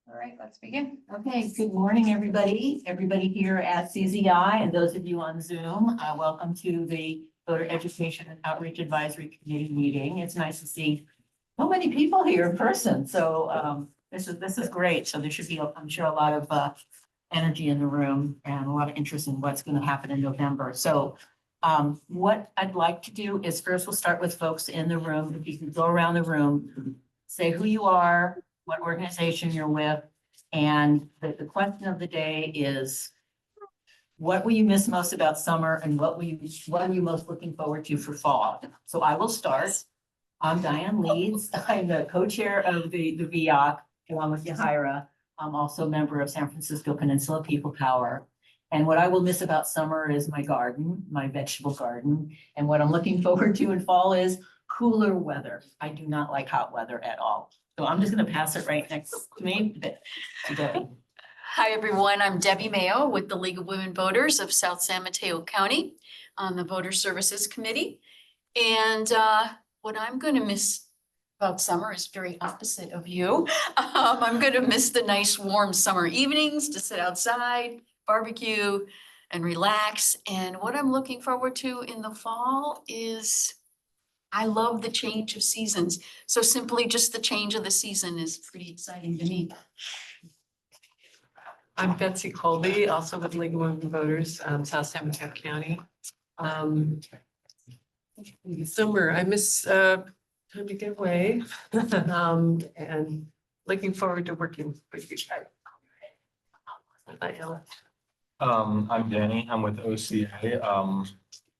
All right, let's begin. Okay, good morning, everybody. Everybody here at CZI and those of you on Zoom, welcome to the Voter Education and Outreach Advisory Committee meeting. It's nice to see so many people here in person. So this is great. So there should be, I'm sure, a lot of energy in the room and a lot of interest in what's going to happen in November. So what I'd like to do is first we'll start with folks in the room. If you can go around the room, say who you are, what organization you're with. And the question of the day is, what will you miss most about summer and what are you most looking forward to for fall? So I will start. I'm Diane Leeds. I'm the co-chair of the VEOAC along with Yahira. I'm also a member of San Francisco Peninsula People Power. And what I will miss about summer is my garden, my vegetable garden. And what I'm looking forward to in fall is cooler weather. I do not like hot weather at all. So I'm just going to pass it right next to me. To Debbie. Hi, everyone. I'm Debbie Mayo with the League of Women Voters of South San Mateo County on the Voter Services Committee. And what I'm going to miss about summer is very opposite of you. I'm going to miss the nice warm summer evenings to sit outside, barbecue, and relax. And what I'm looking forward to in the fall is I love the change of seasons. So simply just the change of the season is pretty exciting to me. I'm Betsy Colby, also with League of Women Voters, South San Mateo County. In the summer, I miss time to get away and looking forward to working with you. I'm Danny. I'm with OCA.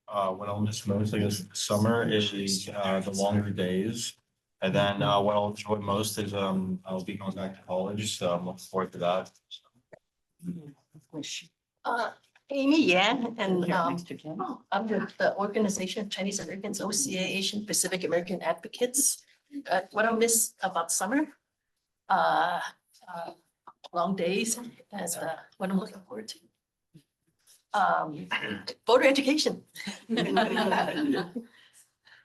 What I'll miss most, I guess, summer is the longer days. And then what I'll enjoy most is I'll be going back to college, so I'm looking forward to that. Amy Yan, and Next to Jen. I'm with the Organization of Chinese Americans, OCA, Asian Pacific American Advocates. What I miss about summer, long days, as what I'm looking forward to. Voter education.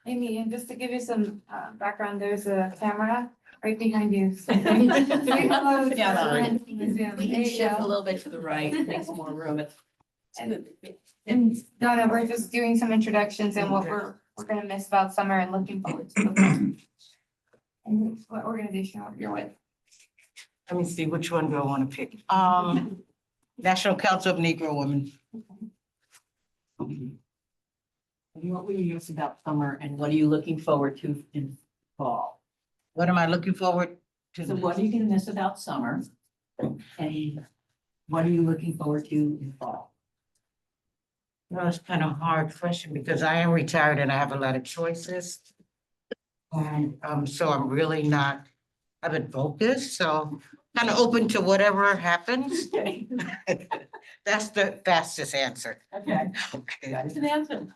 Amy, and just to give you some background, there's a camera right behind you. So say hello to Yeah, everyone on the Zoom. We There can you shift a go. little bit to the right, make some more room. And Donna, we're just doing some introductions and what we're gonna miss about summer and looking forward to. the fall. And what organization you're with? Let me see, which one do I want to pick? National Council of Negro Women. And what will you miss about summer and what are you looking forward to in fall? What am I looking forward to? So what are you going to miss about summer? And what are you looking forward to in fall? Well, it's kind of a hard question because I am retired and I have a lot of choices. And so I'm really not, I've been focused, so kind of open to whatever happens. Okay. That's the fastest answer. Okay, Okay, that is an answer.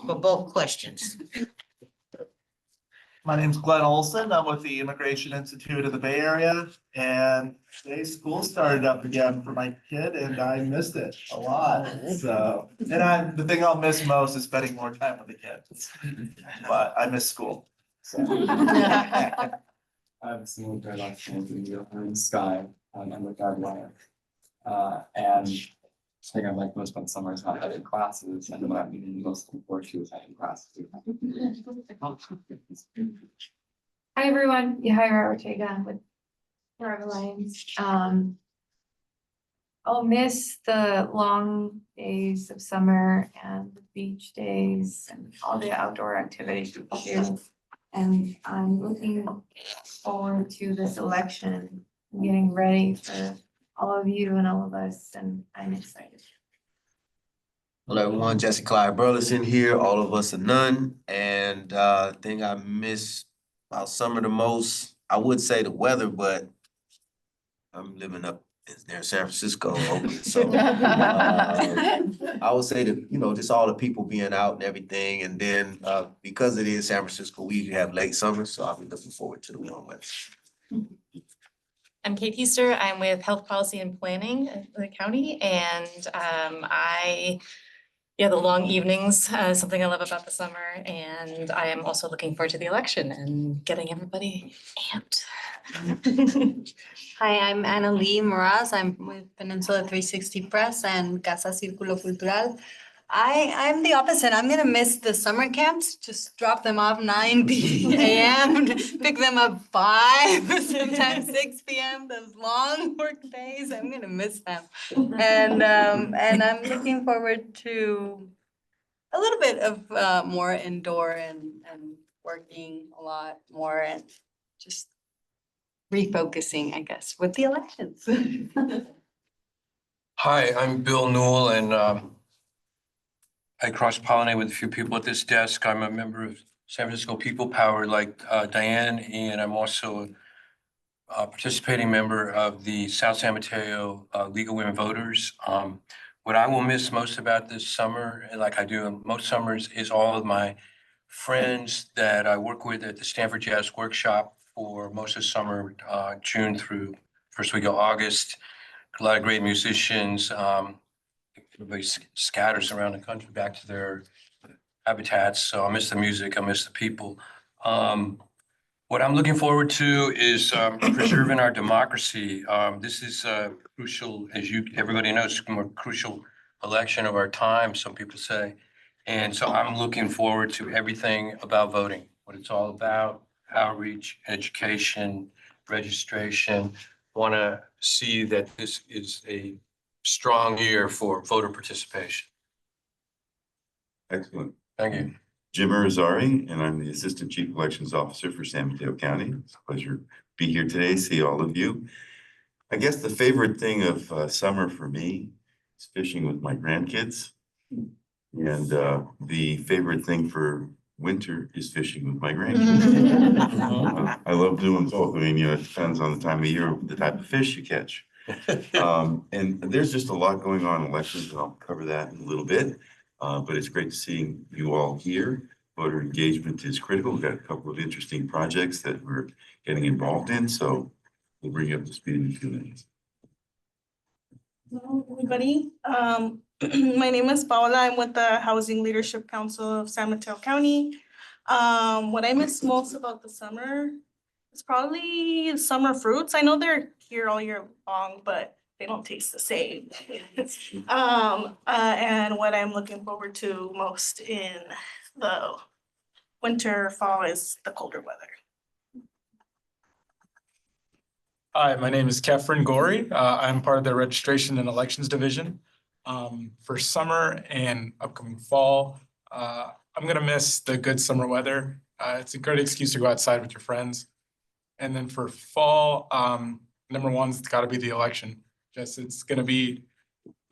for both questions. My name's Glenn Olson. I'm with the Immigration Institute of the Bay Area, and today school started up again for my kid, and I missed it a lot. So, and the thing I'll miss most is spending more time with the kids. But I miss school. So. I'm similar to like I'm Sky, I'm with Guardwire. And the thing I like most about summer is not having classes, and what I'm most looking forward to is having classes. Hi, everyone. Yahira Ortega with Forever Alliance. I'll miss the long days of summer and the beach days and all the outdoor activities people do. And I'm looking forward to this election, getting ready for all of you and all of us, and I'm excited. Hello, everyone. Jesse Clyde Burleson here. All of us are none. And thing I miss about summer the most, I would say the weather, but I'm living up near San Francisco. So I would say that, just all the people being out and everything. And then because it is San Francisco, we have late summer. So I'll be looking forward to the warm weather. I'm Kate Heaster. I'm with Health Policy and Planning in the county, and I yeah, the long evenings, is something I love about the summer, and I am also looking forward to the election and getting everybody amped. Hi, I'm Anna Lee Moraz. I'm with Peninsula 360 Press and Casa Círculo Cultural. I'm the opposite. I'm gonna miss the summer camps. Just drop them off 9 a.m., pick them up 5, sometimes 6 p.m. Those long work days. I'm gonna miss them. And I'm looking forward to a little bit of more indoor and working a lot more and just refocusing, I guess, with the elections. Hi, I'm Bill Newell, and I cross-pollinate with a few people at this desk. I'm a member of San Francisco People Power like Diane, and I'm also a participating member of the South San Mateo League of Women Voters. What I will miss most about this summer, like I do in most summers, is all of my friends that I work with at the Stanford Jazz Workshop for most of summer, June through first week of August. A lot of great musicians. Everybody scatters around the country back to their habitats. So I miss the music. I miss the people. What I'm looking forward to is preserving our democracy. This is crucial, as everybody knows, a more crucial election of our time, some people say. And so I'm looking forward to everything about voting, what it's all about, outreach, education, registration. Want to see that this is a strong year for voter participation. Excellent. Thank you. Jim Irizarry, and I'm the Assistant Chief Elections Officer for San Mateo County. It's a pleasure to be here today, see all of you. I guess the favorite thing of summer for me is fishing with my grandkids. And the favorite thing for winter is fishing with my grandkids. I love doing both. I mean, it depends on the time of year, the type of fish you catch. And there's just a lot going on in elections, and I'll cover that in a little bit. But it's great to see you all here. Voter engagement is critical. We've got a couple of interesting projects that we're getting involved in, so we'll bring you up to speed in a few minutes. Hello, everybody. My name is Paola. I'm with the Housing Leadership Council of San Mateo County. What I miss most about the summer is probably summer fruits. I know they're here all year long, but they don't taste the same. And what I'm looking forward to most in the winter, fall is the colder weather. Hi, my name is Kefren Gori. I'm part of the Registration and Elections Division. For summer and upcoming fall, I'm gonna miss the good summer weather. It's a great excuse to go outside with your friends. And then for fall, number one's gotta be the election. Just it's gonna be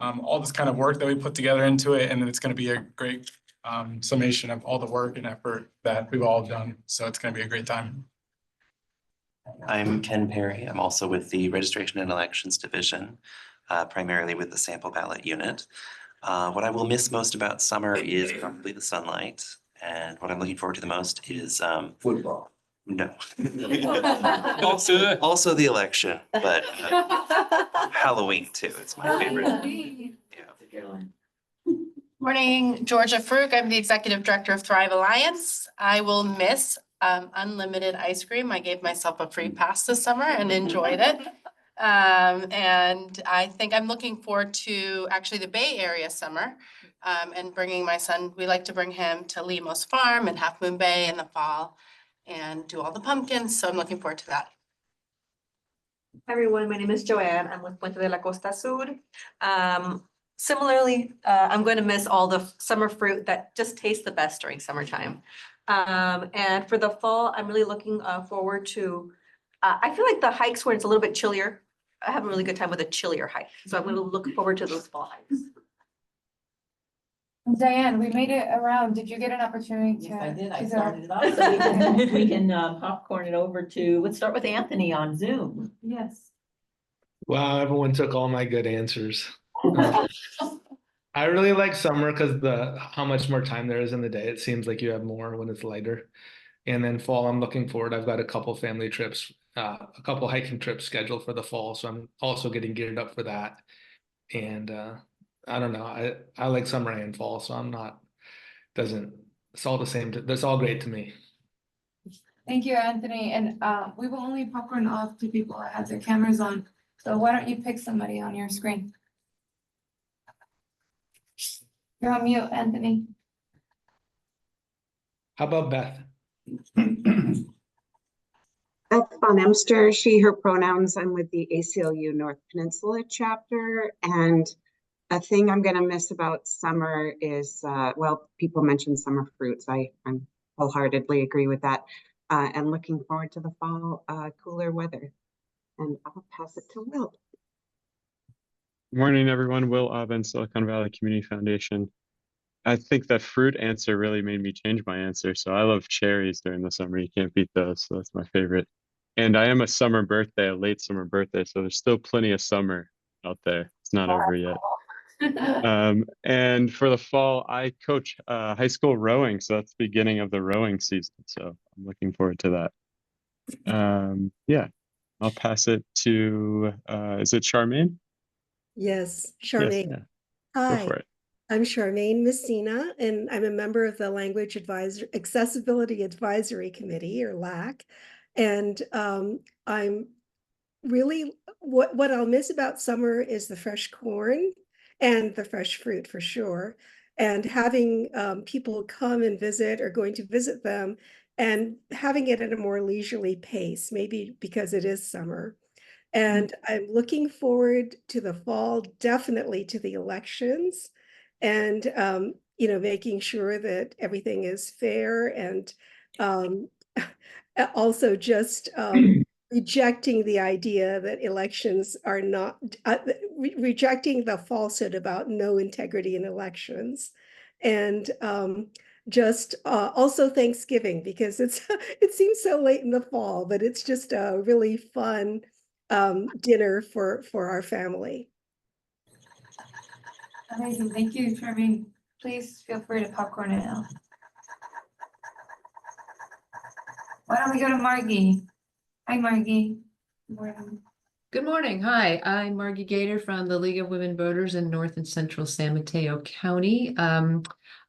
all this kind of work that we put together into it, and then it's gonna be a great summation of all the work and effort that we've all done. So it's gonna be a great time. I'm Ken Perry. I'm also with the Registration and Elections Division, primarily with the sample ballot unit. What I will miss most about summer is probably the sunlight. And what I'm looking forward to the most is football. No. Also the election, but Halloween too. It's my favorite. Morning, Georgia Frug. I'm the Executive Director of Thrive Alliance. I will miss unlimited ice cream. I gave myself a free pass this summer and enjoyed it. And I think I'm looking forward to actually the Bay Area summer and bringing my son. We like to bring him to Lemos Farm and Half Moon Bay in the fall and do all the pumpkins. So I'm looking forward to that. Hi, everyone. My name is Joanne. I'm with Puente de la Costa Sur. Similarly, I'm going to miss all the summer fruit that just tastes the best during summertime. And for the fall, I'm really looking forward to, I feel like the hikes where it's a little bit chillier. I have a really good time with a chillier hike. So I'm going to look forward to those fall hikes. Diane, we made it around. Did you get an opportunity to? Yes, I did. I to started it go? off. So we can popcorn it over to, let's start with Anthony on Zoom. Yes. Wow, everyone took all my good answers. I really like summer because how much more time there is in the day. It seems like you have more when it's lighter. And then fall, I'm looking forward. I've got a couple family trips, a couple hiking trips scheduled for the fall. So I'm also getting geared up for that. And I don't know, I like summer and fall, so I'm not, doesn't, it's all the same, that's all great to me. Thank you, Anthony, and we will only popcorn off to people that have their cameras on. So why don't you pick somebody on your screen? You're on mute, Anthony. How about Beth? Beth Von Emster, she, her pronouns. I'm with the ACLU North Peninsula chapter. And a thing I'm going to miss about summer is, well, people mentioned summer fruits. I'm wholeheartedly agree with that. And looking forward to the fall, cooler weather. And I'll pass it to Will. Good morning, everyone. Will Aben, Silicon Valley Community Foundation. I think that fruit answer really made me change my answer. So I love cherries during the summer. You can't beat those. So that's my favorite. And I am a summer birthday, a late summer birthday. So there's still plenty of summer out there. It's not over yet. And for the fall, I coach high school rowing. So that's the beginning of the rowing season. So I'm looking forward to that. Yeah, I'll pass it to, is it Charmaine? Yes, Yes, Charmaine. yeah. Go Hi, for it. I'm Charmaine Messina, and I'm a member of the Language Accessibility Advisory Committee, or LAC. And I'm really, what I'll miss about summer is the fresh corn and the fresh fruit for sure. And having people come and visit or going to visit them and having it at a more leisurely pace, maybe because it is summer. And I'm looking forward to the fall, definitely to the elections, and making sure that everything is fair, and also just rejecting the idea that elections are not rejecting the falsehood about no integrity in elections, and just also Thanksgiving, because it seems so late in the fall, but it's just a really fun dinner for our family. Amazing, thank you, Charmaine. Please feel free to popcorn it out. Why don't we go to Margie? Hi, Margie. Good morning. Good morning. Hi, I'm Margie Gator from the League of Women Voters in North and Central San Mateo County.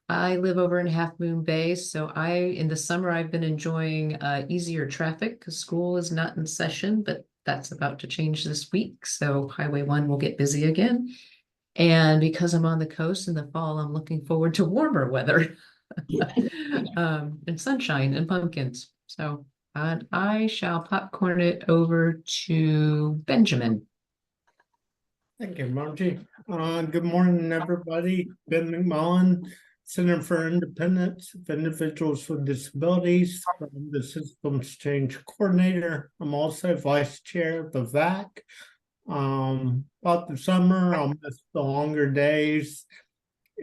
I live over in Half Moon Bay, so in the summer, I've been enjoying easier traffic because school is not in session, but that's about to change this week. So Highway 1 will get busy again. And because I'm on the coast in the fall, I'm looking forward to warmer weather and sunshine and pumpkins. So I shall popcorn it over to Benjamin. Thank you, Margie. Good morning, everybody. Ben McMullen, Center for Independence of Individuals with Disabilities, from the Systems Change Coordinator. I'm also Vice Chair of the VAC. About the summer, I'll miss the longer days.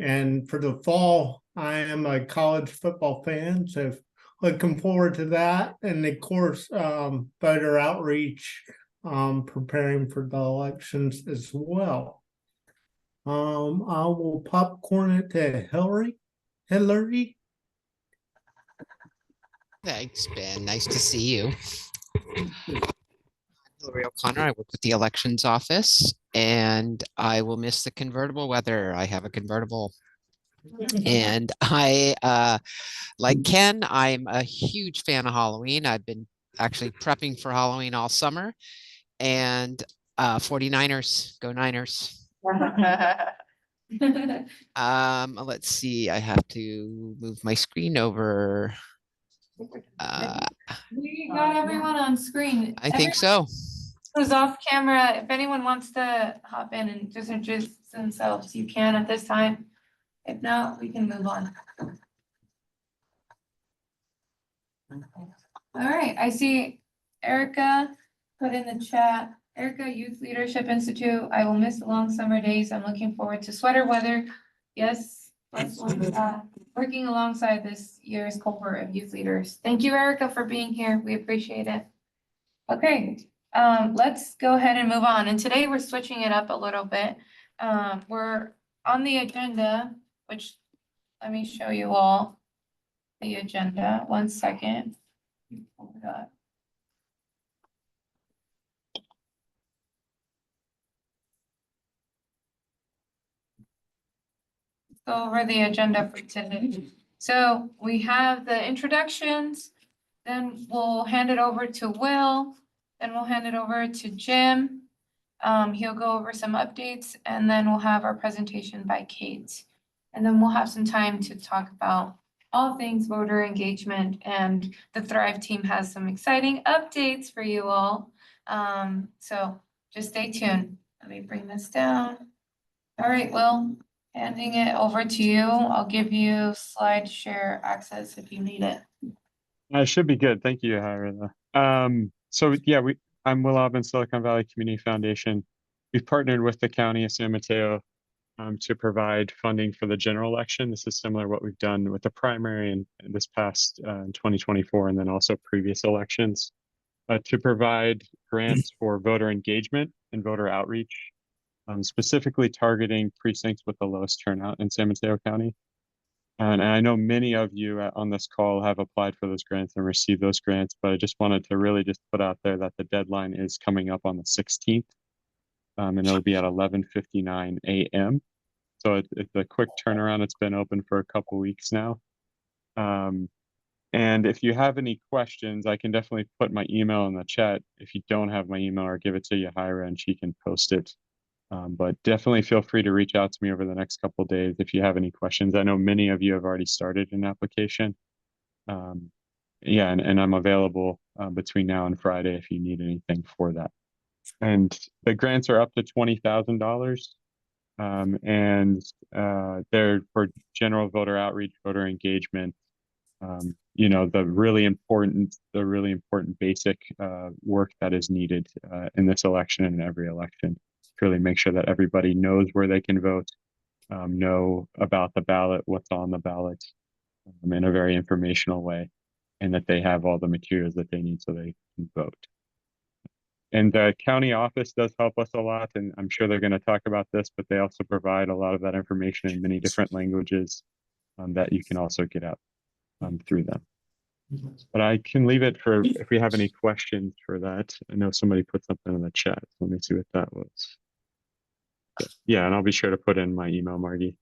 And for the fall, I am a college football fan, so looking forward to that. And of course, voter outreach, preparing for the elections as well. I will popcorn it to Hillary. Thanks, Ben. Nice to see you. Hillary O'Connor. I work with the elections office, and I will miss the convertible weather. I have a convertible. And I, like Ken, I'm a huge fan of Halloween. I've been actually prepping for Halloween all summer. And 49ers, go Niners. Let's see, I have to move my screen over. We got everyone on screen. I think so. Who's off camera, if anyone wants to hop in and just introduce themselves, you can at this time. If not, we can move on. All right, I see Erica put in the chat. Erica, Youth Leadership Institute. I will miss the long summer days. I'm looking forward to sweater weather. Yes, working alongside this year's cohort of youth leaders. Thank you, Erica, for being here. We appreciate it. Okay, let's go ahead and move on. And today we're switching it up a little bit. We're on the agenda, which let me show you all the agenda. 1 second. Oh my God. go over the agenda for today. So we have the introductions, then we'll hand it over to Will, then we'll hand it over to Jim. He'll go over some updates, and then we'll have our presentation by Kate. And then we'll have some time to talk about all things voter engagement, and the Thrive team has some exciting updates for you all. So just stay tuned. Let me bring this down. All right, Will, handing it over to you. I'll give you slide share access if you need it. It should be good. Thank you, Jaira. So yeah, I'm Will Aubin, Silicon Valley Community Foundation. We've partnered with the County of San Mateo to provide funding for the general election. This is similar to what we've done with the primary and this past in 2024, and then also previous elections, to provide grants for voter engagement and voter outreach, specifically targeting precincts with the lowest turnout in San Mateo County. And I know many of you on this call have applied for those grants and received those grants, but I just wanted to really just put out there that the deadline is coming up on the 16th. And it'll be at 11:59 a.m. So it's a quick turnaround. It's been open for a couple weeks now. And if you have any questions, I can definitely put my email in the chat. If you don't have my email, or give it to Jaira and she can post it. But definitely feel free to reach out to me over the next couple of days if you have any questions. I know many of you have already started an application. Yeah, and I'm available between now and Friday if you need anything for that. And the grants are up to $20,000. And they're for general voter outreach, voter engagement. You know, the really important basic work that is needed in this election and in every election. Really make sure that everybody knows where they can vote, know about the ballot, what's on the ballot, in a very informational way, and that they have all the materials that they need so they can vote. And the county office does help us a lot, and I'm sure they're going to talk about this, but they also provide a lot of that information in many different languages that you can also get out through them. But I can leave it for if we have any questions for that. I know somebody put something in the chat. Let me see what that was. Yeah, and I'll be sure to put in my email, Margie.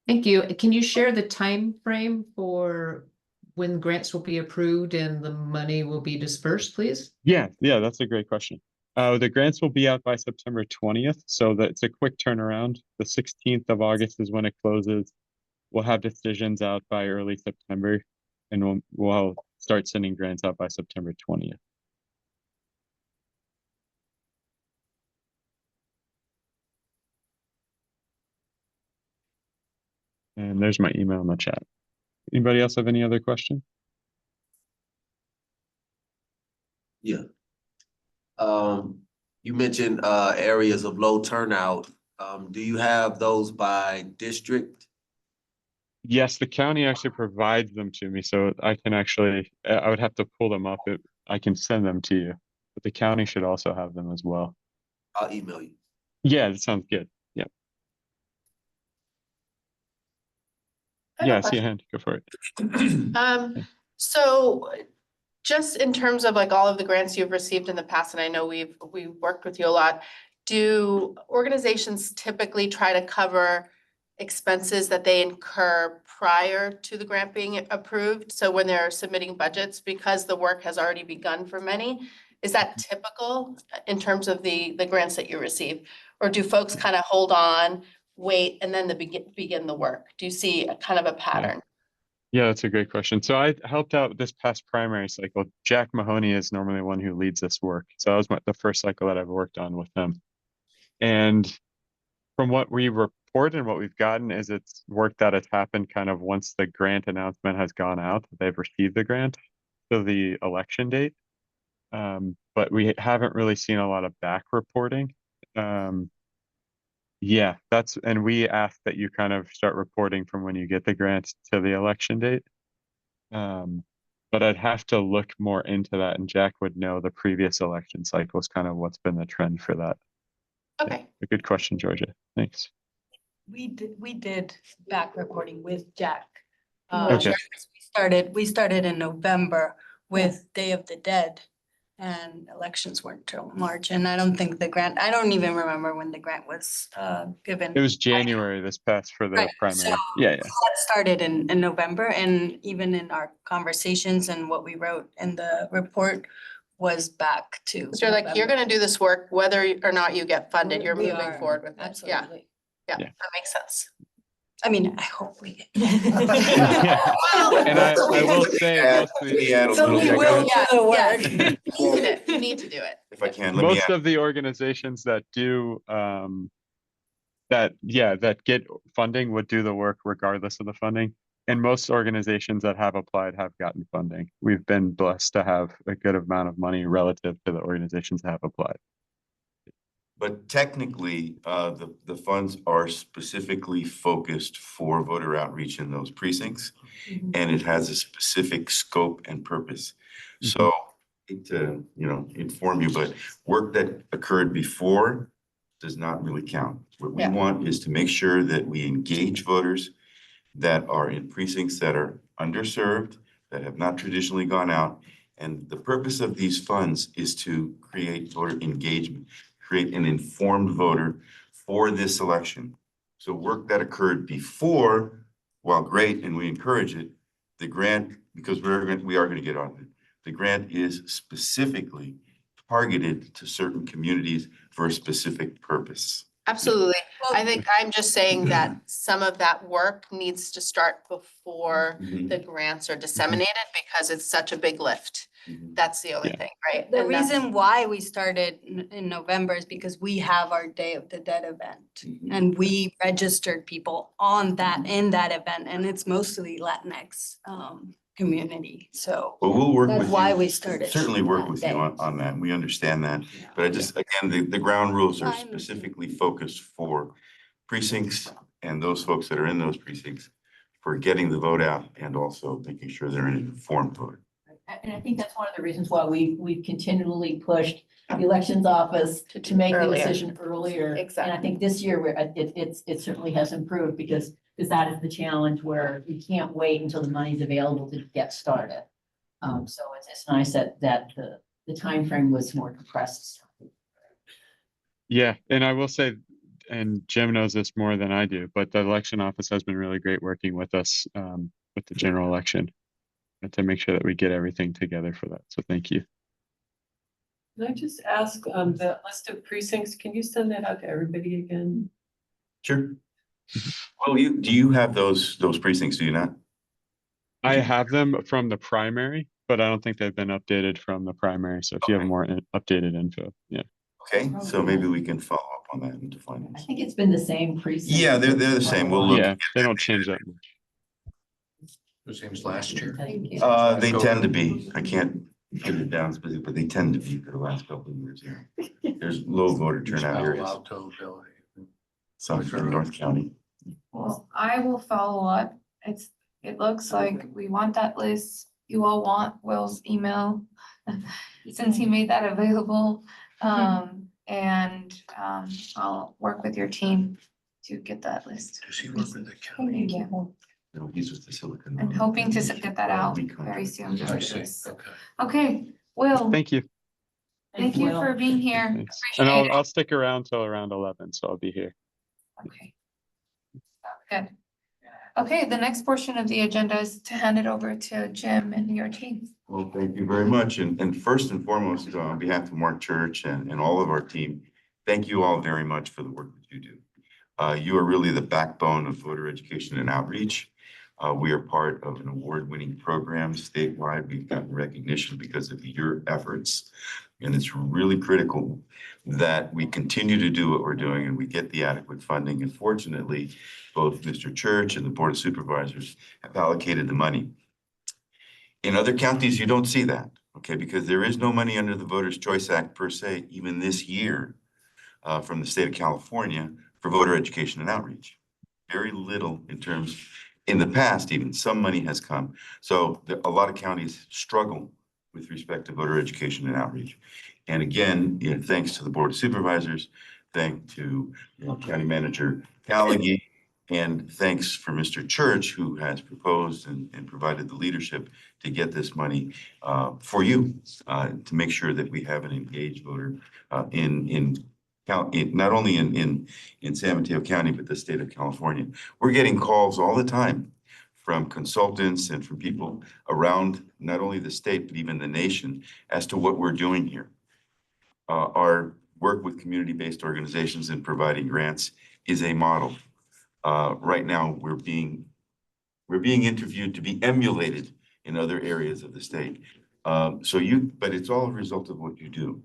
Thank you. Can you share the time frame for when grants will be approved and the money will be dispersed, please? Yeah, that's a great question. The grants will be out by September 20th, so that's a quick turnaround. The 16th of August is when it closes. We'll have decisions out by early September, and we'll start sending grants out by September 20th. And there's my email in the chat. Anybody else have any other questions? Yeah. You mentioned areas of low turnout. Do you have those by district? Yes, the county actually provides them to me, so I can actually, I would have to pull them up. I can send them to you, but the county should also have them as well. I'll email you. Yeah, that sounds good. Yeah. Yeah, I see a hand. Go for it. So just in terms of like all of the grants you've received in the past, and I know we've worked with you a lot, do organizations typically try to cover expenses that they incur prior to the grant being approved? So when they're submitting budgets, because the work has already begun for many, is that typical in terms of the grants that you receive? Or do folks kind of hold on, wait, and then begin the work? Do you see a kind of a pattern? Yeah, that's a great question. So I helped out this past primary cycle. Jack Mahoney is normally one who leads this work. So that was the first cycle that I've worked on with him. And from what we report and what we've gotten is it's work that has happened kind of once the grant announcement has gone out, they've received the grant to the election date. But we haven't really seen a lot of back reporting. Yeah, and we ask that you kind of start reporting from when you get the grant to the election date. But I'd have to look more into that, and Jack would know the previous election cycles, kind of what's been the trend for that. Okay. Yeah, a good question, Georgia. Thanks. We did back reporting with Jack. Okay. We started in November with Day of the Dead. and elections weren't till March. And I don't think the grant, I don't even remember when the grant was given. It was January this past for the Right, primary. so Yeah, yeah. that started in November, and even in our conversations and what we wrote in the report was back to. So you're like, you're gonna do this work, whether or not you get funded, you're We moving are, forward with it. Yeah, Absolutely. yeah, Yeah. that makes sense. I mean, I hope we get. And I will say most of the, So we will do the work. You need it, you need to do it. If I can, let me most add, of the organizations that do that get funding would do the work regardless of the funding. And most organizations that have applied have gotten funding. We've been blessed to have a good amount of money relative to the organizations that have applied. but technically, the funds are specifically focused for voter outreach in those precincts. And it has a specific scope and purpose. So, to, inform you, but work that occurred before does not really count. What we want is to make sure that we engage voters that are in precincts that are underserved, that have not traditionally gone out. And the purpose of these funds is to create voter engagement, create an informed voter for this election. So work that occurred before, while great, and we encourage it, the grant, because we are going to get on it. The grant is specifically targeted to certain communities for a specific purpose. Absolutely. I think I'm just saying that some of that work needs to start before the grants are disseminated because it's such a big lift. That's the only thing, right? The And that's- reason why we started in November is because we have our Day of the Dead event. And we registered people on that, in that event, and it's mostly Latinx community, so. Well, we'll work with you. That's why we started. Certainly work that with day. you on that. We understand that. But I just, again, the ground rules are specifically focused for precincts and those folks that are in those precincts for getting the vote out and also making sure they're an informed voter. And I think that's one of the reasons why we've continually pushed the elections office to make the Earlier. decision earlier. Exactly. And I think this year it certainly has improved because that is the challenge where we can't wait until the money's available to get started. So it's nice that the timeframe was more compressed. Yeah, and I will say, and Jim knows this more than I do, but the election office has been really great working with us with the general election to make sure that we get everything together for that. So thank you. Can I just ask, the list of precincts, can you send that out to everybody again? Sure. Well, do you have those precincts, do you not? I have them from the primary, but I don't think they've been updated from the primary. So if you have more updated info, yeah. Okay, so maybe we can follow up on that and define I this. think it's been the same precinct. Yeah, they're the same. We'll look. Yeah, they don't change that much. The same as last year. They tend to be. I can't get it down specific, but they tend to be for the last couple of years, yeah. There's low voter turnout areas. Some in North County. Well, I will follow up. It looks like we want that list. You all want Will's email since he made that available. I'll work with your team to get that list. Does he work with the county? Thank you. No, he's with the Silicon And Valley. hoping to get that out very soon. I see, okay. Okay, Will, Thank you. thank you for being here. Thanks. And Appreciate I'll stick around till around 11, so I'll be here. it. Okay. Good. Okay, the next portion of the agenda is to hand it over to Jim and your team. Well, thank you very much. And first and foremost, on behalf of Mark Church and all of our team, thank you all very much for the work that you do. You are really the backbone of voter education and outreach. We are part of an award-winning program statewide. We've gotten recognition because of your efforts. And it's really critical that we continue to do what we're doing and we get the adequate funding. And fortunately, both Mr. Church and the Board of Supervisors have allocated the money. In other counties, you don't see that, okay? Because there is no money under the Voters' Choice Act per se, even this year, from the state of California for voter education and outreach. Very little in terms, in the past even, some money has come. So a lot of counties struggle with respect to voter education and outreach. And again, thanks to the Board of Supervisors, thanks to County Manager Callaghan And thanks for Mr. Church, who has proposed and provided the leadership to get this money for you, to make sure that we have an engaged voter not only in San Mateo County, but the state of California. We're getting calls all the time from consultants and from people around not only the state, but even the nation as to what we're doing here. Our work with community-based organizations and providing grants is a model. Right now, we're being interviewed to be emulated in other areas of the state. But it's all a result of what you do.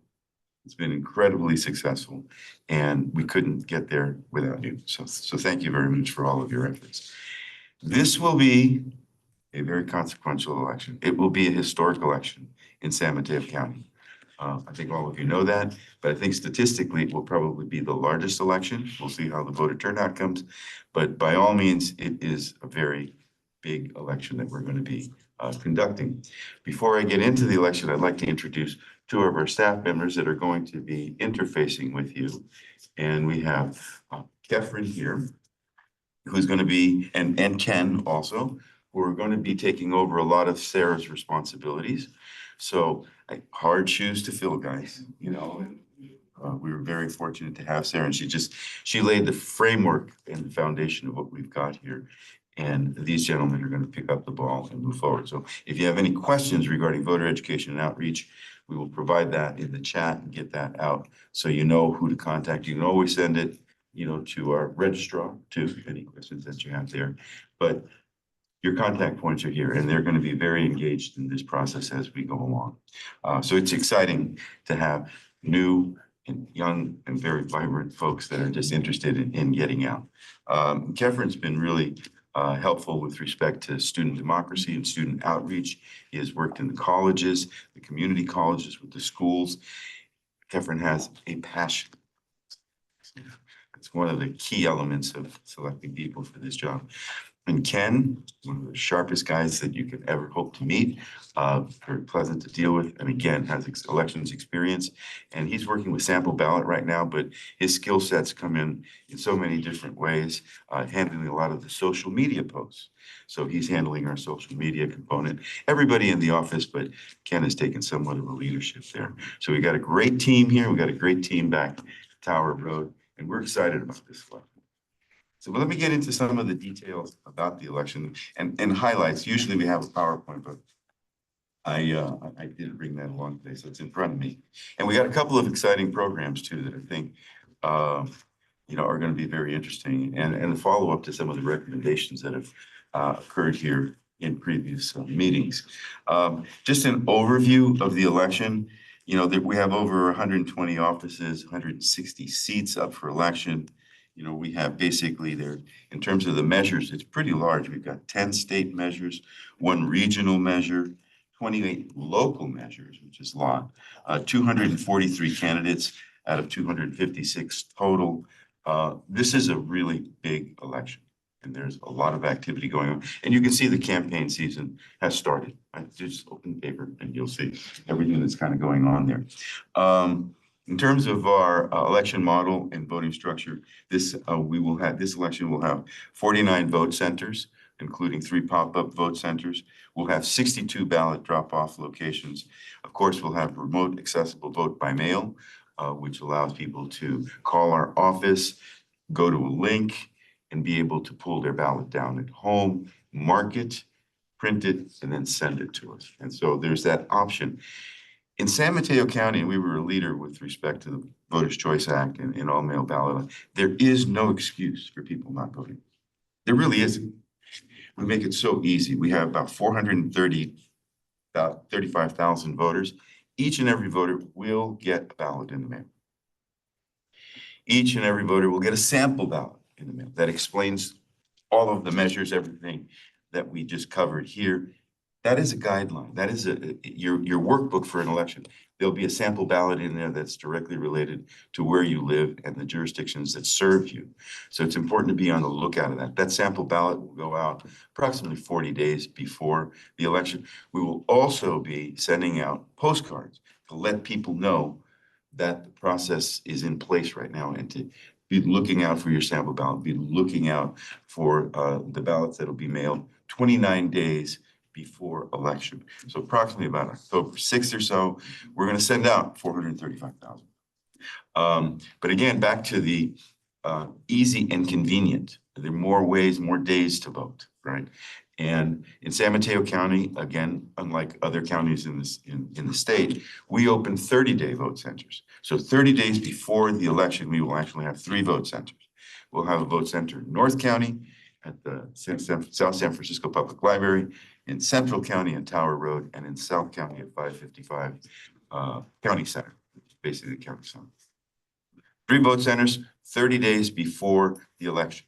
It's been incredibly successful, and we couldn't get there without you. So thank you very much for all of your efforts. This will be a very consequential election. It will be a historic election in San Mateo County. I think all of you know that, but I think statistically it will probably be the largest election. We'll see how the voter turnout comes, but by all means, it is a very big election that we're going to be conducting. Before I get into the election, I'd like to introduce two of our staff members that are going to be interfacing with you. And we have Kefren here, who's going to be, and Ken also, who are going to be taking over a lot of Sarah's responsibilities. So hard shoes to fill, guys, you know. We were very fortunate to have Sarah, and she laid the framework and the foundation of what we've got here. And these gentlemen are going to pick up the ball and move forward. So if you have any questions regarding voter education and outreach, we will provide that in the chat and get that out so you know who to contact. You can always send it, you know, to our registrar too, any questions that you have there. But your contact points are here, and they're going to be very engaged in this process as we go along. So it's exciting to have new and young and very vibrant folks that are just interested in getting out. Kefren's been really helpful with respect to student democracy and student outreach. He has worked in the colleges, the community colleges, with the schools. Kefren has a passion. It's one of the key elements of selecting people for this job. And Ken, one of the sharpest guys that you could ever hope to meet, very pleasant to deal with, and again, has elections experience. And he's working with sample ballot right now, but his skill sets come in so many different ways, handling a lot of the social media posts. So he's handling our social media component. Everybody in the office, but Ken has taken somewhat of a leadership there. So we got a great team here. We got a great team back Tower Road, and we're excited about this one. So let me get into some of the details about the election and highlights. Usually we have a PowerPoint, but I didn't bring that along today, so it's in front of me. And we got a couple of exciting programs too that I think you know, are going to be very interesting, and a follow-up to some of the recommendations that have occurred here in previous meetings. Just an overview of the election. You know, that we have over 120 offices, 160 seats up for election. You know, we have basically there, in terms of the measures, it's pretty large. We've got 10 state measures, 1 regional measure, 28 local measures, which is a lot, 243 candidates out of 256 total. This is a really big election, and there's a lot of activity going on. And you can see the campaign season has started. Right? Just open the paper and you'll see everything that's kind of going on there. In terms of our election model and voting structure, this election will have 49 vote centers, including 3 pop-up vote centers. We'll have 62 ballot drop-off locations. Of course, we'll have remote accessible vote by mail, which allows people to call our office, go to a link, and be able to pull their ballot down at home, mark it, print it, and then send it to us. And so there's that option. In San Mateo County, we were a leader with respect to the Voters' Choice Act and all-mail ballot. There is no excuse for people not voting. There really isn't. We make it so easy. We have about 35,000 voters. Each and every voter will get a ballot in the mail. Each and every voter will get a sample ballot in the mail that explains all of the measures, everything that we just covered here. That is a guideline. That is your workbook for an election. There'll be a sample ballot in there that's directly related to where you live and the jurisdictions that serve you. So it's important to be on the lookout of that. That sample ballot will go out approximately 40 days before the election. We will also be sending out postcards to let people know that the process is in place right now and to be looking out for your sample ballot, be looking out for the ballots that'll be mailed 29 days before election. So approximately about October 6th or so, we're going to send out 435,000. But again, back to the easy and convenient. There are more ways, more days to vote, right? And in San Mateo County, again, unlike other counties in the state, we open 30-day vote centers. So 30 days before the election, we will actually have 3 vote centers. We'll have a vote center in North County at the South San Francisco Public Library, in Central County on Tower Road, and in South County at 555 County Center, basically the county center. 3 vote centers, 30 days before the election.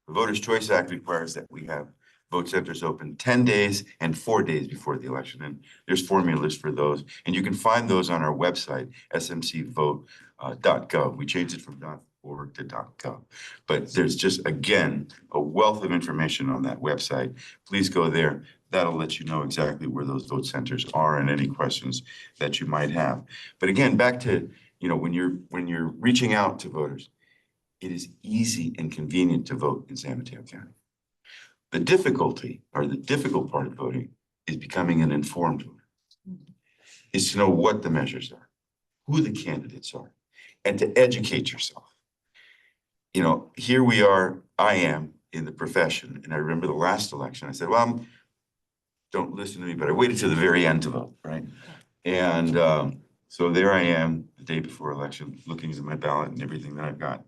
The Voters' Choice Act requires that we have vote centers open 10 days and 4 days before the election. And there's formulas for those. And you can find those on our website, smcvote.gov. We changed it from .org to .gov. But there's just, again, a wealth of information on that website. Please go there. That'll let you know exactly where those vote centers are and any questions that you might have. But again, back to, when you're reaching out to voters, it is easy and convenient to vote in San Mateo County. The difficulty, or the difficult part of voting, is becoming an informed voter. Is to know what the measures are, who the candidates are, and to educate yourself. Here we are, I am in the profession, and I remember the last election, I said, well, don't listen to me, but I waited to the very end to vote, right? And so there I am, the day before election, looking at my ballot and everything that I've got.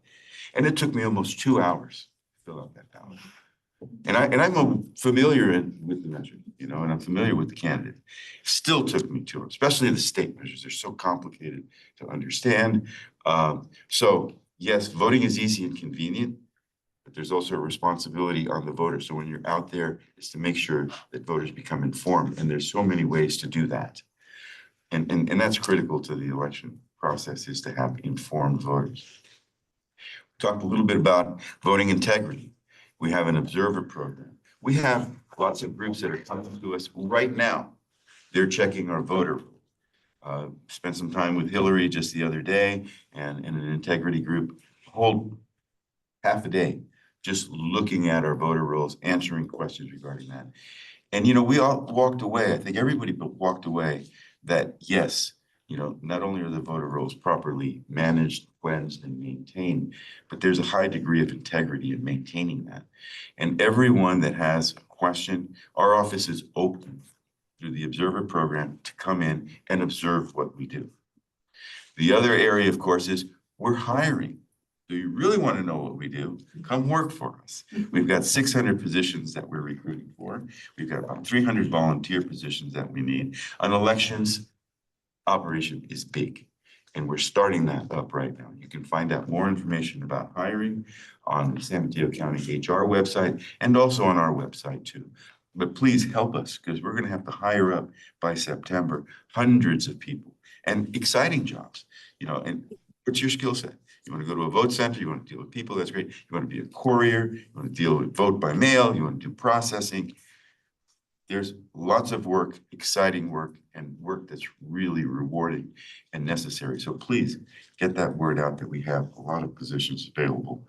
And it took me almost 2 hours to fill out that ballot. And I'm familiar with the measure, and I'm familiar with the candidate. It still took me 2 hours, especially the state measures. They're so complicated to understand. So yes, voting is easy and convenient, but there's also a responsibility on the voter. So when you're out there, is to make sure that voters become informed. And there's so many ways to do that. And that's critical to the election process, is to have informed voters. Talked a little bit about voting integrity. We have an observer program. We have lots of groups that are coming to us right now. They're checking our voter. Spent some time with Hillary just the other day and in an integrity group, whole half a day, just looking at our voter rolls, answering questions regarding that. And, we all walked away, I think everybody walked away that, yes, not only are the voter rolls properly managed, cleansed, and maintained, but there's a high degree of integrity in maintaining that. And everyone that has a question, our office is open through the Observer program to come in and observe what we do. The other area, of course, is we're hiring. Do you really want to know what we do? Come work for us. We've got 600 positions that we're recruiting for. We've got about 300 volunteer positions that we need. On elections, operation is big, and we're starting that up right now. You can find out more information about hiring on the San Mateo County HR website and also on our website too. But please help us, because we're going to have to hire up by September hundreds of people, and exciting jobs. And what's your skill set? You want to go to a vote center, you want to deal with people, that's great. You want to be a courier, you want to deal with vote by mail, you want to do processing. There's lots of work, exciting work, and work that's really rewarding and necessary. So please get that word out that we have a lot of positions available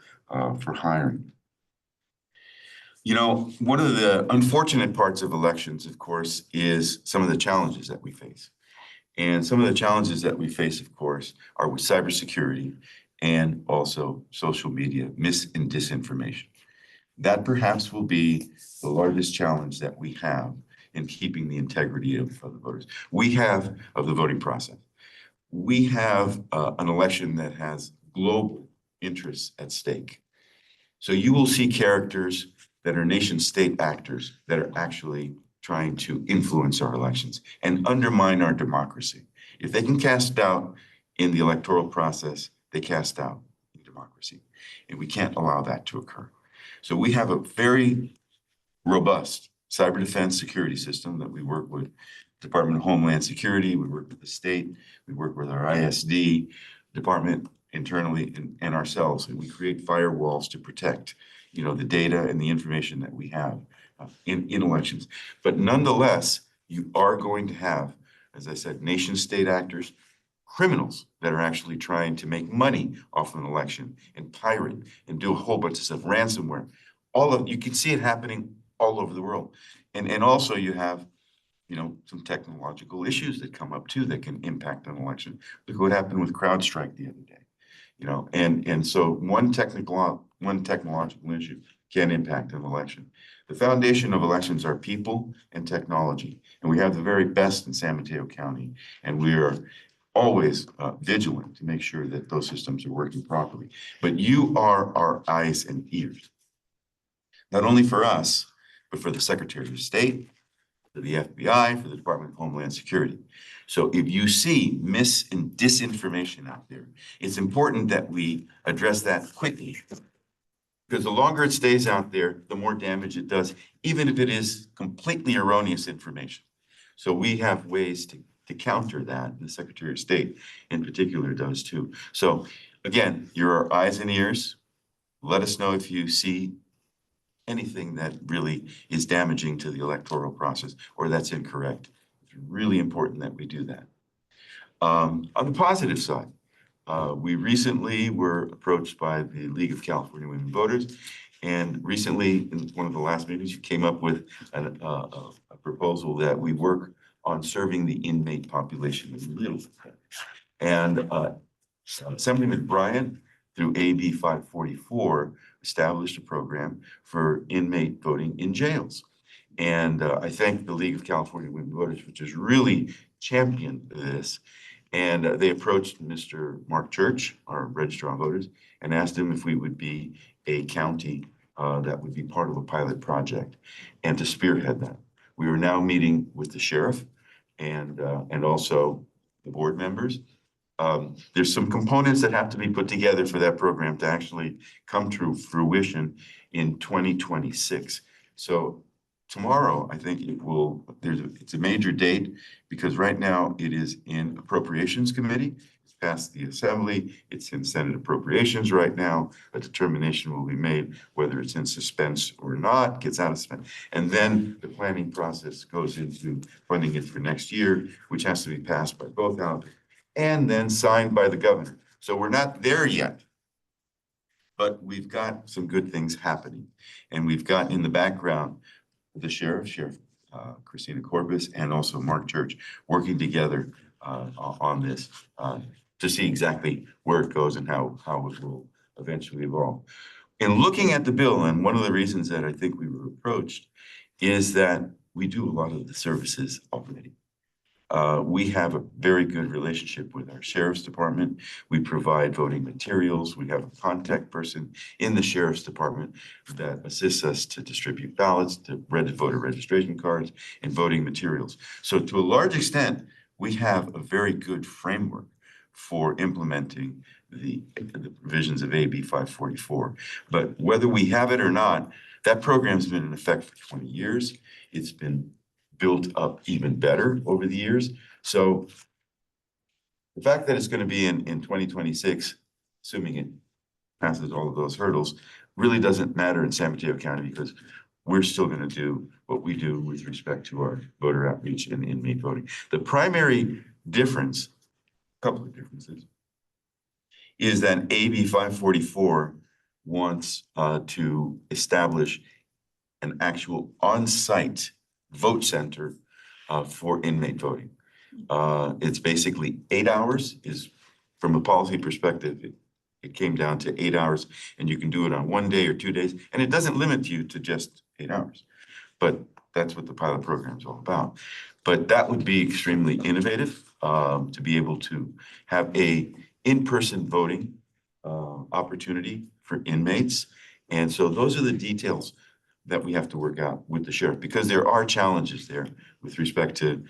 for hiring. One of the unfortunate parts of elections, of course, is some of the challenges that we face. And some of the challenges that we face, of course, are with cybersecurity and also social media, mis and disinformation. That perhaps will be the largest challenge that we have in keeping the integrity of the voters. Of the voting process. We have an election that has global interests at stake. So you will see characters that are nation state actors that are actually trying to influence our elections and undermine our democracy. If they can cast doubt in the electoral process, they cast doubt in democracy. And we can't allow that to occur. So we have a very robust cyber defense security system that we work with Department of Homeland Security, we work with the state, we work with our ISD department internally and ourselves, and we create firewalls to protect, the data and the information that we have in elections. But nonetheless, you are going to have, as I said, nation state actors, criminals that are actually trying to make money off an election and pirate and do a whole bunch of stuff, ransomware. You can see it happening all over the world. And also you have, some technological issues that come up too that can impact an election. Look what happened with CrowdStrike the other day, and so one technological issue can impact an election. The foundation of elections are people and technology, and we have the very best in San Mateo County, and we are always vigilant to make sure that those systems are working properly. But you are our eyes and ears, not only for us, but for the Secretary of State, for the FBI, for the Department of Homeland Security. So if you see mis and disinformation out there, it's important that we address that quickly, because the longer it stays out there, the more damage it does, even if it is completely erroneous information. So we have ways to counter that, and the Secretary of State in particular does too. So again, you're our eyes and ears. Let us know if you see anything that really is damaging to the electoral process or that's incorrect. It's really important that we do that. On the positive side, we recently were approached by the League of California Women Voters, and recently in one of the last meetings, you came up with a proposal that we work on serving the inmate population a little bit. And Assemblyman Bryant, through AB 544, established a program for inmate voting in jails. And I thank the League of California Women Voters, which has really championed this. And they approached Mr. Mark Church, our Registrar of Voters, and asked him if we would be a county that would be part of a pilot project and to spearhead that. We are now meeting with the sheriff and also the board members. There's some components that have to be put together for that program to actually come to fruition in 2026. So tomorrow, I think it's a major date, because right now it is in Appropriations Committee. It's passed the Assembly. It's in Senate Appropriations right now. A determination will be made whether it's in suspense or not, gets out of suspense. And then the planning process goes into funding it for next year, which has to be passed by both houses and then signed by the governor. So we're not there yet, but we've got some good things happening. And we've got in the background the Sheriff Christina Corbus, and also Mark Church working together on this to see exactly where it goes and how it will eventually evolve. In looking at the bill, and one of the reasons that I think we were approached is that we do a lot of the services already. We have a very good relationship with our Sheriff's Department. We provide voting materials. We have a contact person in the Sheriff's Department that assists us to distribute ballots, to voter registration cards, and voting materials. So to a large extent, we have a very good framework for implementing the provisions of AB 544. But whether we have it or not, that program's been in effect for 20 years. It's been built up even better over the years. So the fact that it's going to be in 2026, assuming it passes all of those hurdles, really doesn't matter in San Mateo County, because we're still going to do what we do with respect to our voter outreach and inmate voting. The primary difference, a couple of differences, is that AB 544 wants to establish an actual on-site vote center for inmate voting. It's basically 8 hours. Is from a policy perspective, it came down to 8 hours, and you can do it on 1 day or 2 days, and it doesn't limit you to just 8 hours. But that's what the pilot program is all about. But that would be extremely innovative to be able to have a in-person voting opportunity for inmates. And so those are the details that we have to work out with the sheriff, because there are challenges there with respect to,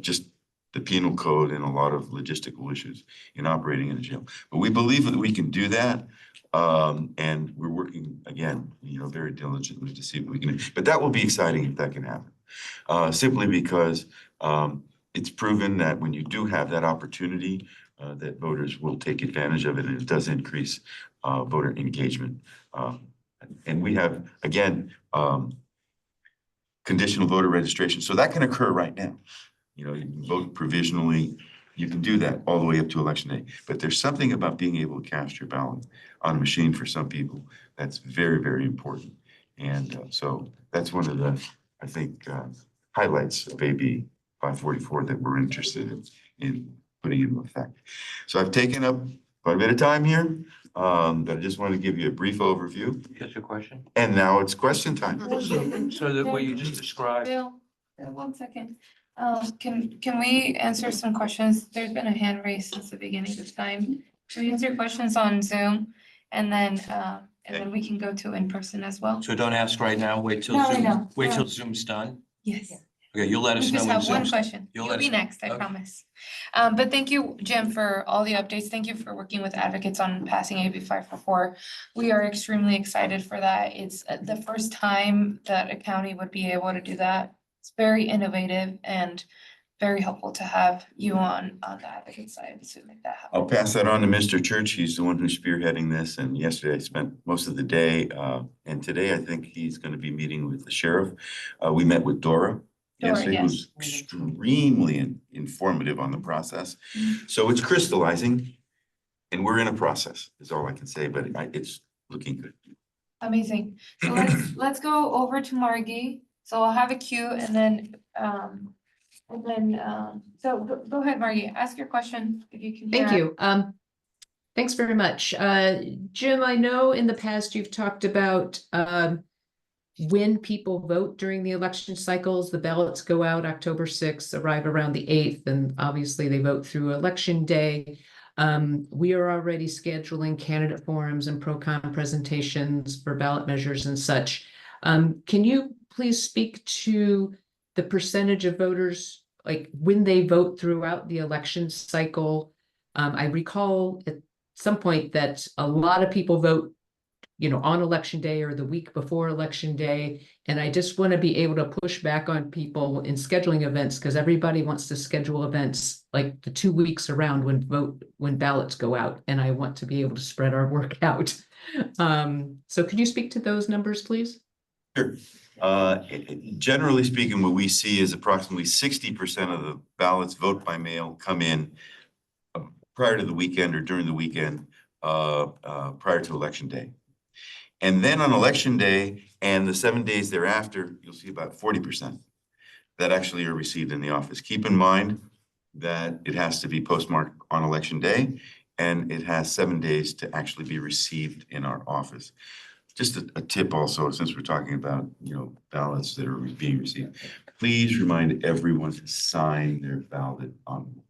just the penal code and a lot of logistical issues in operating in a jail. But we believe that we can do that. And we're working, again, very diligently to see what we can do. But that will be exciting if that can happen. Simply because it's proven that when you do have that opportunity, that voters will take advantage of it, and it does increase voter engagement. And we have, again, conditional voter registration. So that can occur right now. You can vote provisionally You can do that all the way up to election day. But there's something about being able to cast your ballot on a machine for some people that's very, very important. And so that's one of the, I think, highlights of AB 544 that we're interested in putting into effect. So I've taken up quite a bit of time here, but I just want to give you a brief overview. Just a question. And now it's question time. So that what you just described. Bill, 1 second. Can we answer some questions? There's been a hand raised since the beginning of time. Can we answer questions on Zoom? And then we can go to in person as well? So don't ask right now, wait till No, Zoom, no, wait no. till Zoom's done. Yes. Okay, you'll let We us know just when have one Zoom's. question. You'll You'll let be us- next, I okay. promise. But thank you, Jim, for all the updates. Thank you for working with advocates on passing AB 544. We are extremely excited for that. It's the first time that a county would be able to do that. It's very innovative and very helpful to have you on the advocate side to make that happen. I'll pass that on to Mr. Church. He's the one who's spearheading this. And yesterday I spent most of the day, and today I think he's going to be meeting with the sheriff. We met with Dora yesterday, who's extremely informative on the process. So it's crystallizing, and we're in a process, is all I can say, but it's looking good. Amazing. So let's go over to Margie. So I'll have a queue and then so go ahead, Margie, ask your question if you can hear. Thank you. Thanks very much. Jim, I know in the past you've talked about when people vote during the election cycles. The ballots go out October 6th, arrive around the 8th, and obviously they vote through election day. We are already scheduling candidate forums and pro-con presentations for ballot measures and such. Can you please speak to the percentage of voters, like when they vote throughout the election cycle? I recall at some point that a lot of people vote, on election day or the week before election day. And I just want to be able to push back on people in scheduling events because everybody wants to schedule events like the 2 weeks around when ballots go out. And I want to be able to spread our work out. So could you speak to those numbers, please? Sure. Generally speaking, what we see is approximately 60% of the ballots vote by mail come in prior to the weekend or during the weekend prior to election day. And then on election day and the 7 days thereafter, you'll see about 40% that actually are received in the office. Keep in mind that it has to be postmarked on election day and it has 7 days to actually be received in our office. Just a tip also, since we're talking about, ballots that are being received, please remind everyone to sign their ballot on.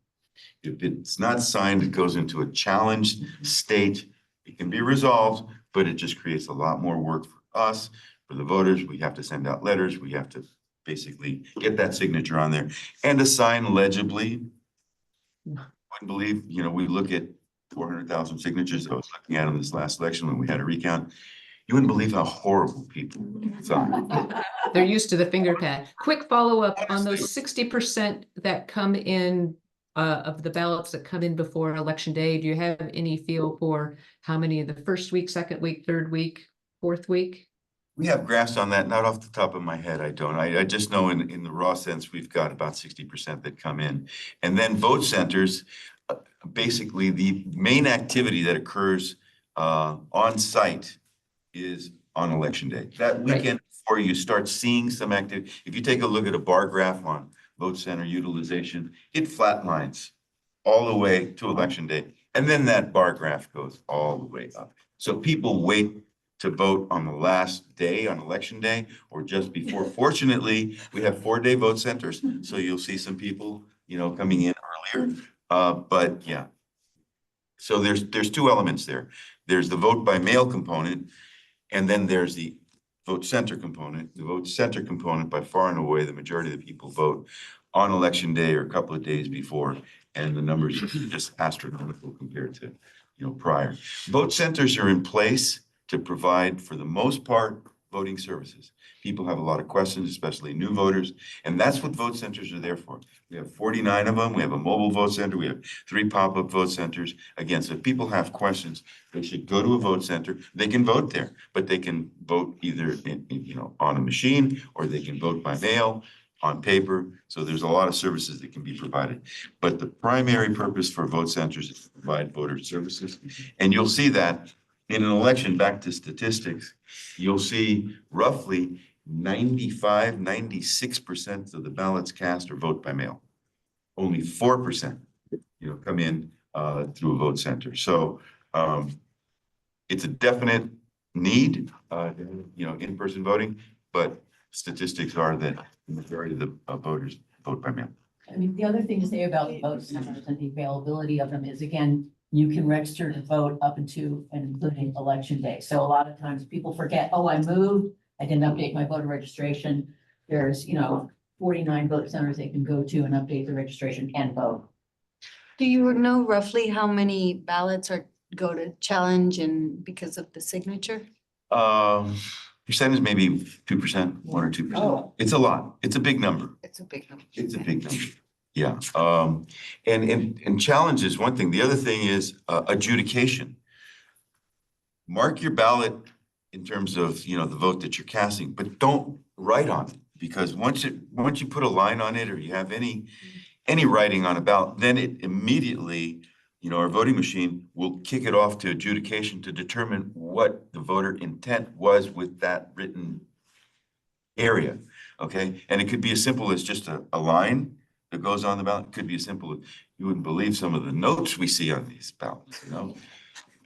If it's not signed, it goes into a challenged state. It can be resolved, but it just creates a lot more work for us, for the voters. We have to send out letters. We have to basically get that signature on there and to sign legibly. I believe, we look at 400,000 signatures that I was looking at in this last election when we had a recount. You wouldn't believe how horrible people sign. They're used to the finger pad. Quick follow-up on those 60% that come in of the ballots that come in before election day. Do you have any feel for how many of the first week, second week, third week, fourth week? We have graphs on that, not off the top of my head, I don't. I just know in the raw sense, we've got about 60% that come in. And then vote centers, basically the main activity that occurs on site is on election day. That weekend before you start seeing some activity, if you take a look at a bar graph on vote center utilization, it flatlines all the way to election day. And then that bar graph goes all the way up. So people wait to vote on the last day, on election day, or just before. Fortunately, we have 4-day vote centers, so you'll see some people, coming in earlier. But yeah, so there's two elements there. There's the vote by mail component, and then there's the vote center component. The vote center component, by far and away, the majority of the people vote on election day or a couple of days before, and the numbers are just astronomical compared to, prior. Vote centers are in place to provide, for the most part, voting services. People have a lot of questions, especially new voters, and that's what vote centers are there for. We have 49 of them. We have a mobile vote center. We have 3 pop-up vote centers. Again, so if people have questions, they should go to a vote center. They can vote there, but they can vote either on a machine or they can vote by mail on paper. So there's a lot of services that can be provided. But the primary purpose for vote centers is to provide voter services. And you'll see that in an election, back to statistics, you'll see roughly 96% of the ballots cast or vote by mail. Only 4%, come in through a vote center. So it's a definite need, in-person voting, but statistics are that the majority of the voters vote by mail. I mean, the other thing to say about the vote centers and the availability of them is, again, you can register to vote up into and including election day. So a lot of times people forget, oh, I moved, I didn't update my voter registration. There's, 49 vote centers they can go to and update the registration and vote. Do you know roughly how many ballots go to challenge and because of the signature? Percentage maybe 2%, 1 or 2%. Oh. It's a lot. It's a big number. It's a big number. It's a big number. Yeah. And challenge is one thing. The other thing is adjudication. Mark your ballot in terms of, the vote that you're casting, but don't write on it, because once you put a line on it or you have any writing on a ballot, then it immediately, our voting machine will kick it off to adjudication to determine what the voter intent was with that written area. Okay. And it could be as simple as just a line that goes on the ballot. It could be as simple as, you wouldn't believe some of the notes we see on these ballots,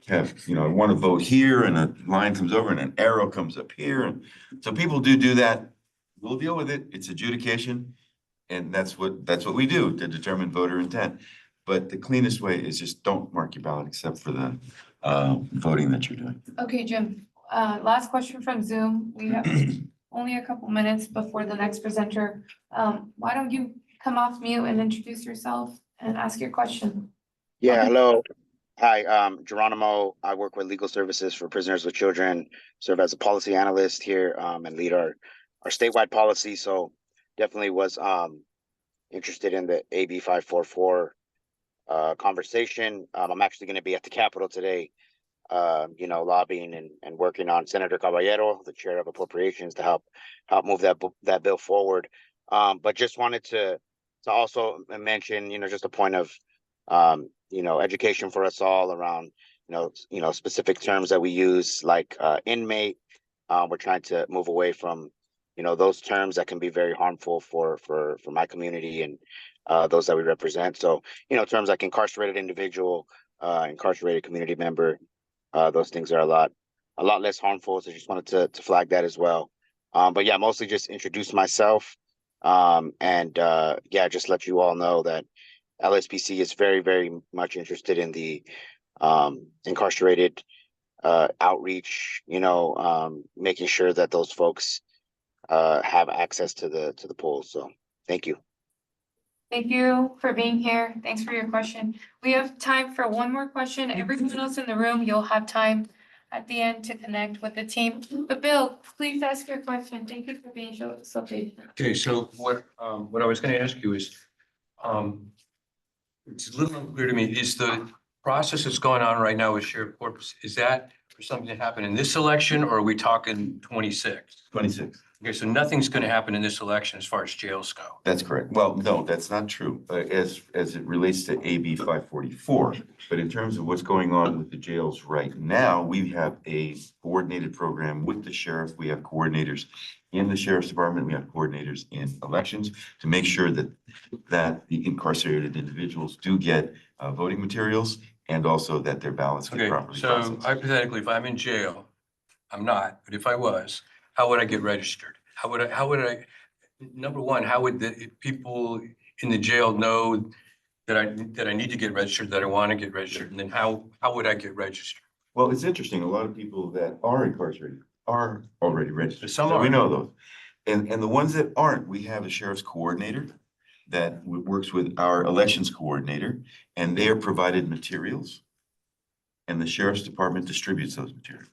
have, I want to vote here, and a line comes over and an arrow comes up here. And so people do that. We'll deal with it. It's adjudication. And that's what we do to determine voter intent. But the cleanest way is just don't mark your ballot except for the voting that you're doing. Okay, Jim, last question from Zoom. We have only a couple minutes before the next presenter. Why don't you come off mute and introduce yourself and ask your question? Yeah, hello. Hi, Geronimo. I work with Legal Services for Prisoners with Children, serve as a policy analyst here, and lead our statewide policy. So definitely was interested in the AB 544 conversation. I'm actually going to be at the Capitol today, lobbying and working on Senator Caballero, the chair of appropriations, to help move that bill forward. But just wanted to also mention, just a point of education for us all around, specific terms that we use, like inmate. We're trying to move away from, those terms that can be very harmful for my community and those that we represent. So, terms like incarcerated individual, incarcerated community member, those things are a lot less harmful. So just wanted to flag that as well. But yeah, mostly just introduce myself. Just let you all know that LSPC is very, very much interested in the incarcerated outreach, making sure that those folks have access to the polls. So thank you. Thank you for being here. Thanks for your question. We have time for one more question. Everyone else in the room, you'll have time at the end to connect with the team. But Bill, please ask your question. Thank you for being so patient. Okay, so what I was going to ask you is, it's a little unclear to me, is the process that's going on right now with Sheriff Corpus, is that for something to happen in this election, or are we talking 26? 26. Okay, so nothing's going to happen in this election as far as jails go. That's correct. Well, no, that's not true, as it relates to AB 544. But in terms of what's going on with the jails right now, we have a coordinated program with the sheriff. We have coordinators in the sheriff's department. We have coordinators in elections to make sure that the incarcerated individuals do get voting materials, and also that their ballots get Okay, properly so processed. hypothetically, if I'm in jail, I'm not, but if I was, how would I get registered? How would I, number one, how would the people in the jail know that I need to get registered, that I want to get registered? And then how would I get registered? Well, it's interesting. A lot of people that are incarcerated are already registered. Some So we aren't. know those. And the ones that aren't, we have a sheriff's coordinator that works with our elections coordinator, and they are provided materials, and the sheriff's department distributes those materials.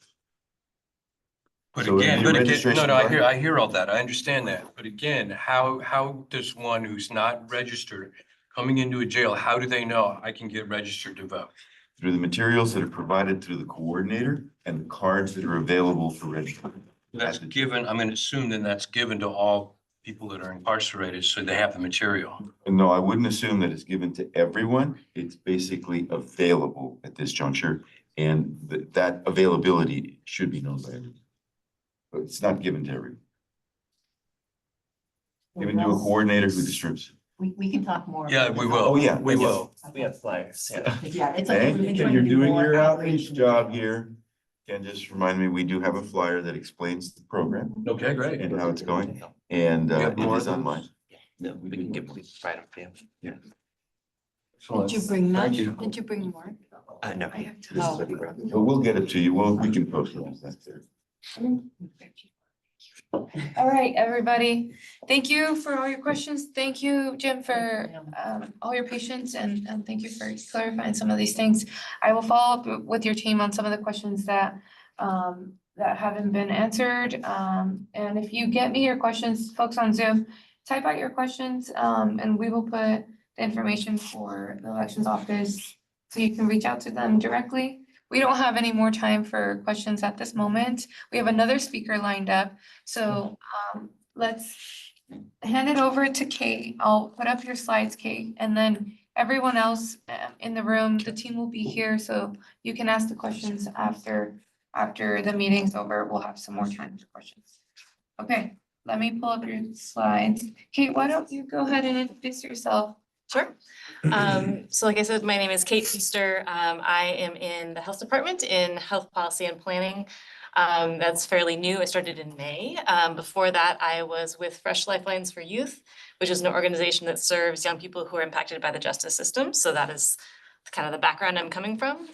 But So again, your no, registration I hear all that. I understand that. But again, how does one who's not registered coming into a jail, how do they know I can get registered to vote? Through the materials that are provided through the coordinator and the cards that are available for registration. That's given, I'm going to assume then that's given to all people that are incarcerated, so they have the material. No, I wouldn't assume that it's given to everyone. It's basically available at this juncture. And that availability should be known by everyone. But it's not given to everyone. Given to a coordinator who distributes. We can talk more. Yeah, we will. Oh, yeah. We will. We have flyers. Yeah, it's like. Thank we've you, been Ken. trying You're to do doing more your outreach outreach job here. Ken just remind me, we do have a flyer that explains the program. Okay, great. And how it's going. And You have it more is of those? online. No, we can give, we provide them to you. Yeah. Did you bring none? Thank you. Did you bring more? No. This is what we brought. But we'll get it to you. We can post it. That's there. All right, everybody. Thank you for all your questions. Thank you, Jim, for all your patience and thank you for clarifying some of these things. I will follow up with your team on some of the questions that haven't been answered. And if you get me your questions, folks on Zoom, type out your questions and we will put the information for the elections office so you can reach out to them directly. We don't have any more time for questions at this moment. We have another speaker lined up. So let's hand it over to Kate. I'll put up your slides, Kate, and then everyone else in the room, the team will be here, so you can ask the questions after the meeting's over. We'll have some more time for questions. Okay, let me pull up your slides. Kate, why don't you go ahead and introduce yourself? Sure. So like I said, my name is Kate Feaster. I am in the health department in health policy and planning. That's fairly new. I started in May. Before that, I was with Fresh Lifelines for Youth, which is an organization that serves young people who are impacted by the justice system. So that is kind of the background I'm coming from.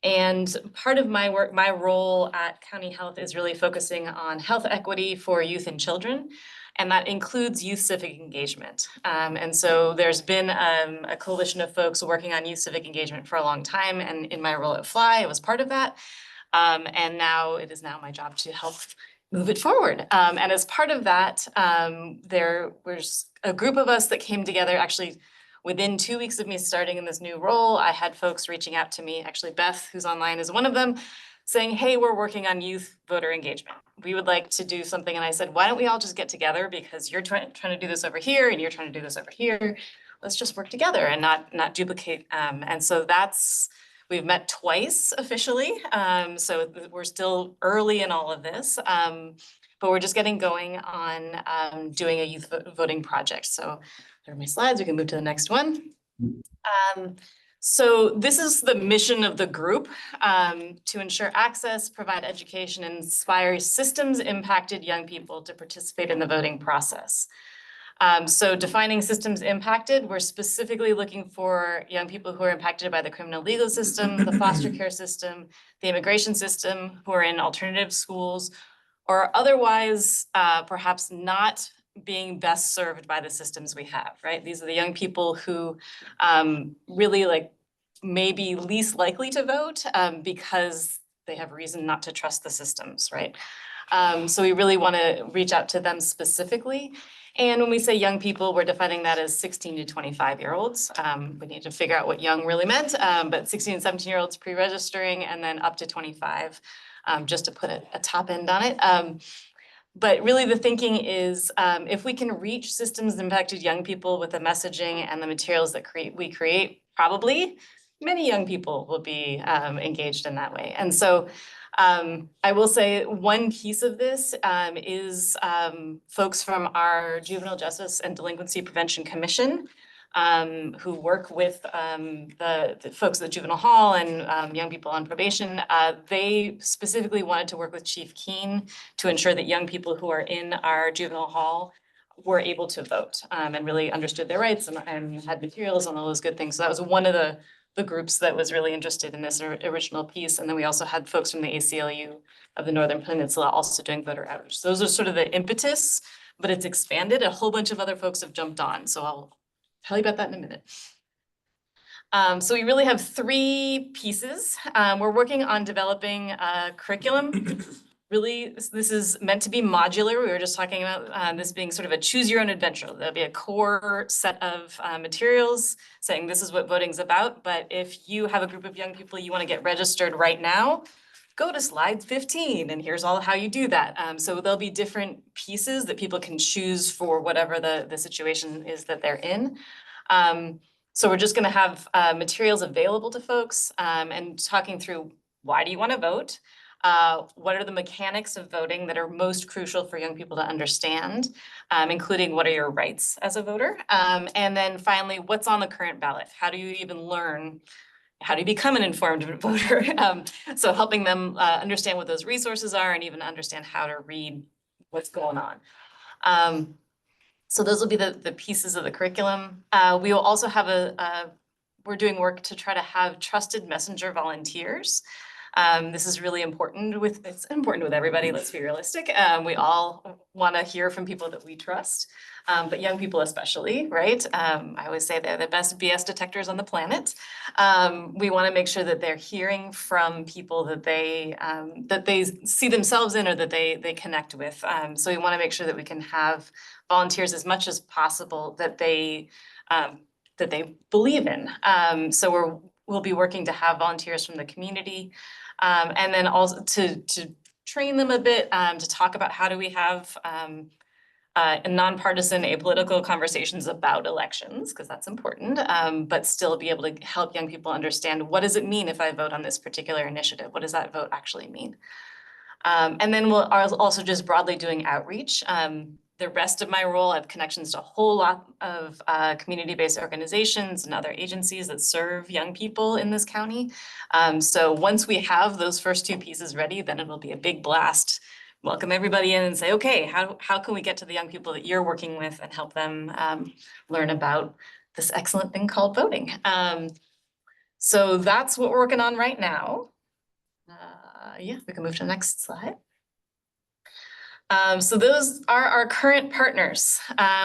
And part of my work, my role at County Health is really focusing on health equity for youth and children. And that includes youth civic engagement. And so there's been a coalition of folks working on youth civic engagement for a long time. And in my role at FLY, I was part of that. And now it is now my job to help move it forward. And as part of that, there was a group of us that came together actually within 2 weeks of me starting in this new role. I had folks reaching out to me, actually Beth, who's online, is one of them, saying, hey, we're working on youth voter engagement. We would like to do something. And I said, why don't we all just get together, because you're trying to do this over here and you're trying to do this over here. Let's just work together and not duplicate. And so we've met twice officially. So we're still early in all of this, but we're just getting going on doing a youth voting project. So there are my slides. We can move to the next one. So this is the mission of the group, to ensure access, provide education, and inspire systems impacted young people to participate in the voting process. So defining systems impacted, we're specifically looking for young people who are impacted by the criminal legal system, the foster care system, the immigration system, who are in alternative schools, or otherwise perhaps not being best served by the systems we have, right? These are the young people who really may be least likely to vote because they have reason not to trust the systems, right? So we really want to reach out to them specifically. And when we say young people, we're defining that as 16 to 25-year-olds. We need to figure out what young really meant, but 16 and 17-year-olds pre-registering and then up to 25, just to put a top end on it. But really the thinking is if we can reach systems impacted young people with the messaging and the materials that we create, probably many young people will be engaged in that way. And so I will say one piece of this is folks from our Juvenile Justice and Delinquency Prevention Commission who work with the folks at the juvenile hall and young people on probation. They specifically wanted to work with Chief Keen to ensure that young people who are in our juvenile hall were able to vote and really understood their rights and had materials and all those good things. So that was one of the groups that was really interested in this original piece. And then we also had folks from the ACLU of the Northern Peninsula also doing voter outreach. So those are sort of the impetus, but it's expanded. A whole bunch of other folks have jumped on. So I'll tell you about that in a minute. So we really have 3 pieces. We're working on developing a curriculum. Really, this is meant to be modular. We were just talking about this being sort of a choose your own adventure. There'll be a core set of materials saying this is what voting's about. But if you have a group of young people you want to get registered right now, go to slide 15 and here's all how you do that. So there'll be different pieces that people can choose for whatever the situation is that they're in. So we're just gonna have materials available to folks and talking through why do you want to vote? What are the mechanics of voting that are most crucial for young people to understand, including what are your rights as a voter? And then finally, what's on the current ballot? How do you even learn? How do you become an informed voter? So helping them understand what those resources are and even understand how to read what's going on. So those will be the pieces of the curriculum. We will also have we're doing work to try to have trusted messenger volunteers. This is really important it's important with everybody, let's be realistic. We all want to hear from people that we trust, but young people especially, right? I always say they're the best BS detectors on the planet. We want to make sure that they're hearing from people that they see themselves in or that they connect with. So we want to make sure that we can have volunteers as much as possible that they believe in. So we'll be working to have volunteers from the community. And then also to train them a bit, to talk about how do we have nonpartisan, apolitical conversations about elections, because that's important, but still be able to help young people understand what does it mean if I vote on this particular initiative? What does that vote actually mean? And then we'll also just broadly doing outreach. The rest of my role, I have connections to a whole lot of community-based organizations and other agencies that serve young people in this county. So once we have those first two pieces ready, then it'll be a big blast. Welcome everybody in and say, okay, how can we get to the young people that you're working with and help them learn about this excellent thing called voting. So that's what we're working on right now. Yeah, we can move to the next slide. So those are our current partners.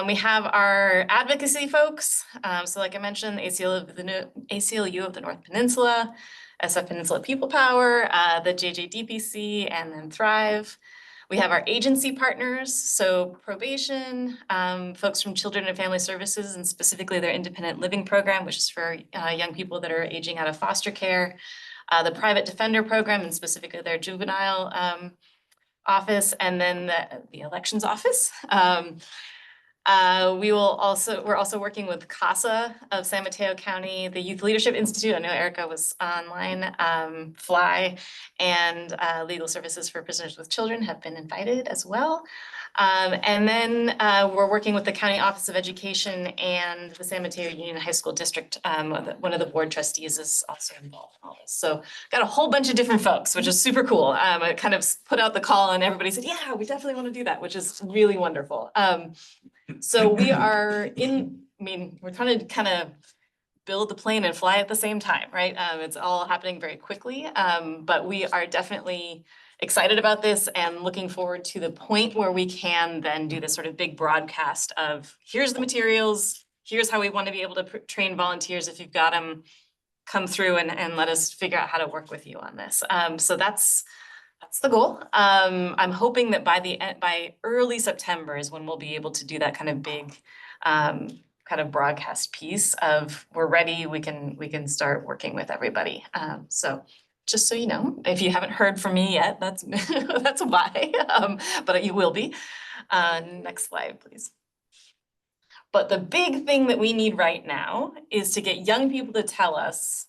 We have our advocacy folks. So like I mentioned, ACLU of the North Peninsula, SF Peninsula People Power, the JJDPC, and then Thrive. We have our agency partners, so probation, folks from Children and Family Services, and specifically their independent living program, which is for young people that are aging out of foster care. The private defender program, and specifically their juvenile office, and then the elections office. We're also working with CASA of San Mateo County, the Youth Leadership Institute. I know Erica was online. FLY and Legal Services for Prisoners with Children have been invited as well. And then we're working with the County Office of Education and the San Mateo Union High School District. One of the board trustees is also involved in all this. So got a whole bunch of different folks, which is super cool. I kind of put out the call and everybody said, yeah, we definitely want to do that, which is really wonderful. So we are we're trying to kind of build the plane and fly at the same time, right? It's all happening very quickly, but we are definitely excited about this and looking forward to the point where we can then do this sort of big broadcast of here's the materials, here's how we want to be able to train volunteers. If you've got them, come through and let us figure out how to work with you on this. So that's the goal. I'm hoping that by early September is when we'll be able to do that kind of big kind of broadcast piece of we're ready, we can start working with everybody. So just so you know, if you haven't heard from me yet, that's that's why, but you will be. Next slide, please. But the big thing that we need right now is to get young people to tell us,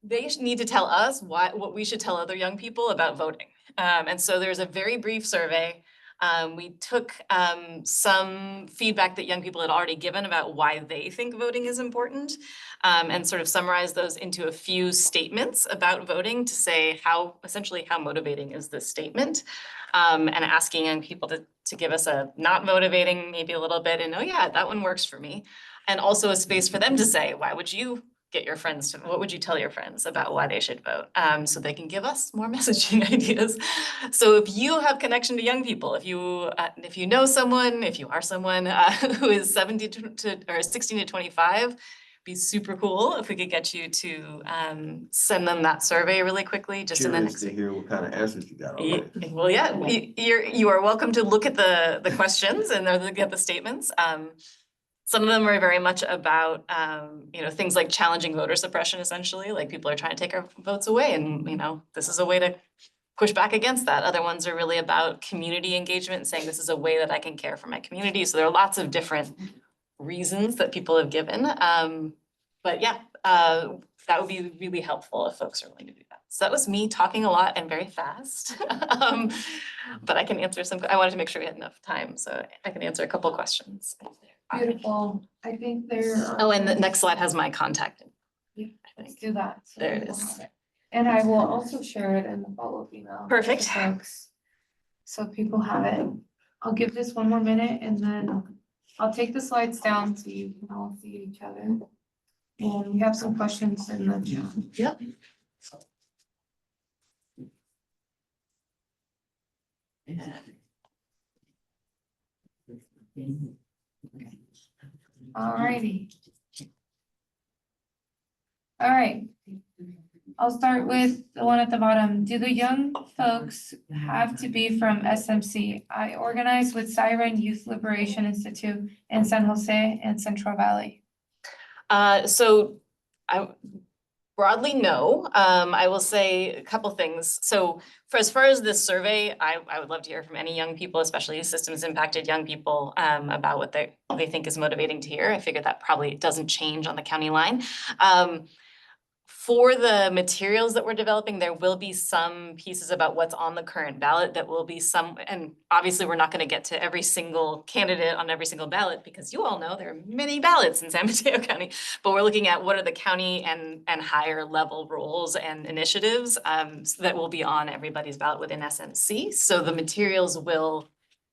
they need to tell us what we should tell other young people about voting. And so there's a very brief survey. We took some feedback that young people had already given about why they think voting is important, and sort of summarized those into a few statements about voting to say essentially how motivating is this statement, and asking young people to give us a not motivating, maybe a little bit, and oh yeah, that one works for me. And also a space for them to say, why would you get your friends to, what would you tell your friends about why they should vote? So they can give us more messaging ideas. So if you have connection to young people, if you know someone, if you are someone who is 16 to 25, be super cool if we could get you to send them that survey really quickly, just in the next week. Hear what kind of answers you got already. Well, yeah, you are welcome to look at the questions and look at the statements. Some of them are very much about, things like challenging voter suppression, essentially, like people are trying to take our votes away and, this is a way to push back against that. Other ones are really about community engagement and saying this is a way that I can care for my community. So there are lots of different reasons that people have given. But yeah, that would be really helpful if folks are willing to do that. So that was me talking a lot and very fast. But I can answer I wanted to make sure we had enough time, so I can answer a couple questions. Beautiful. I think there are. Oh, and the next slide has my contact. Let's do that. So There it people is. have it. And I will also share it in the follow-up email. Perfect. to folks. So people have it. I'll give this one more minute and then I'll take the slides down so you can all see each other. And we have some questions in the chat. Yep. Alrighty. All right. I'll start with the one at the bottom. Do the young folks have to be from SMC? I organize with Siren Youth Liberation Institute in San Jose and Central Valley. So I broadly, no. I will say a couple things. So as far as this survey, I would love to hear from any young people, especially systems impacted young people, about what they think is motivating to hear. I figure that probably doesn't change on the county line. For the materials that we're developing, there will be some pieces about what's on the current ballot that will be some, and obviously we're not going to get to every single candidate on every single ballot because you all know there are many ballots in San Mateo County, but we're looking at what are the county and higher level roles and initiatives that will be on everybody's ballot within SMC. So the materials will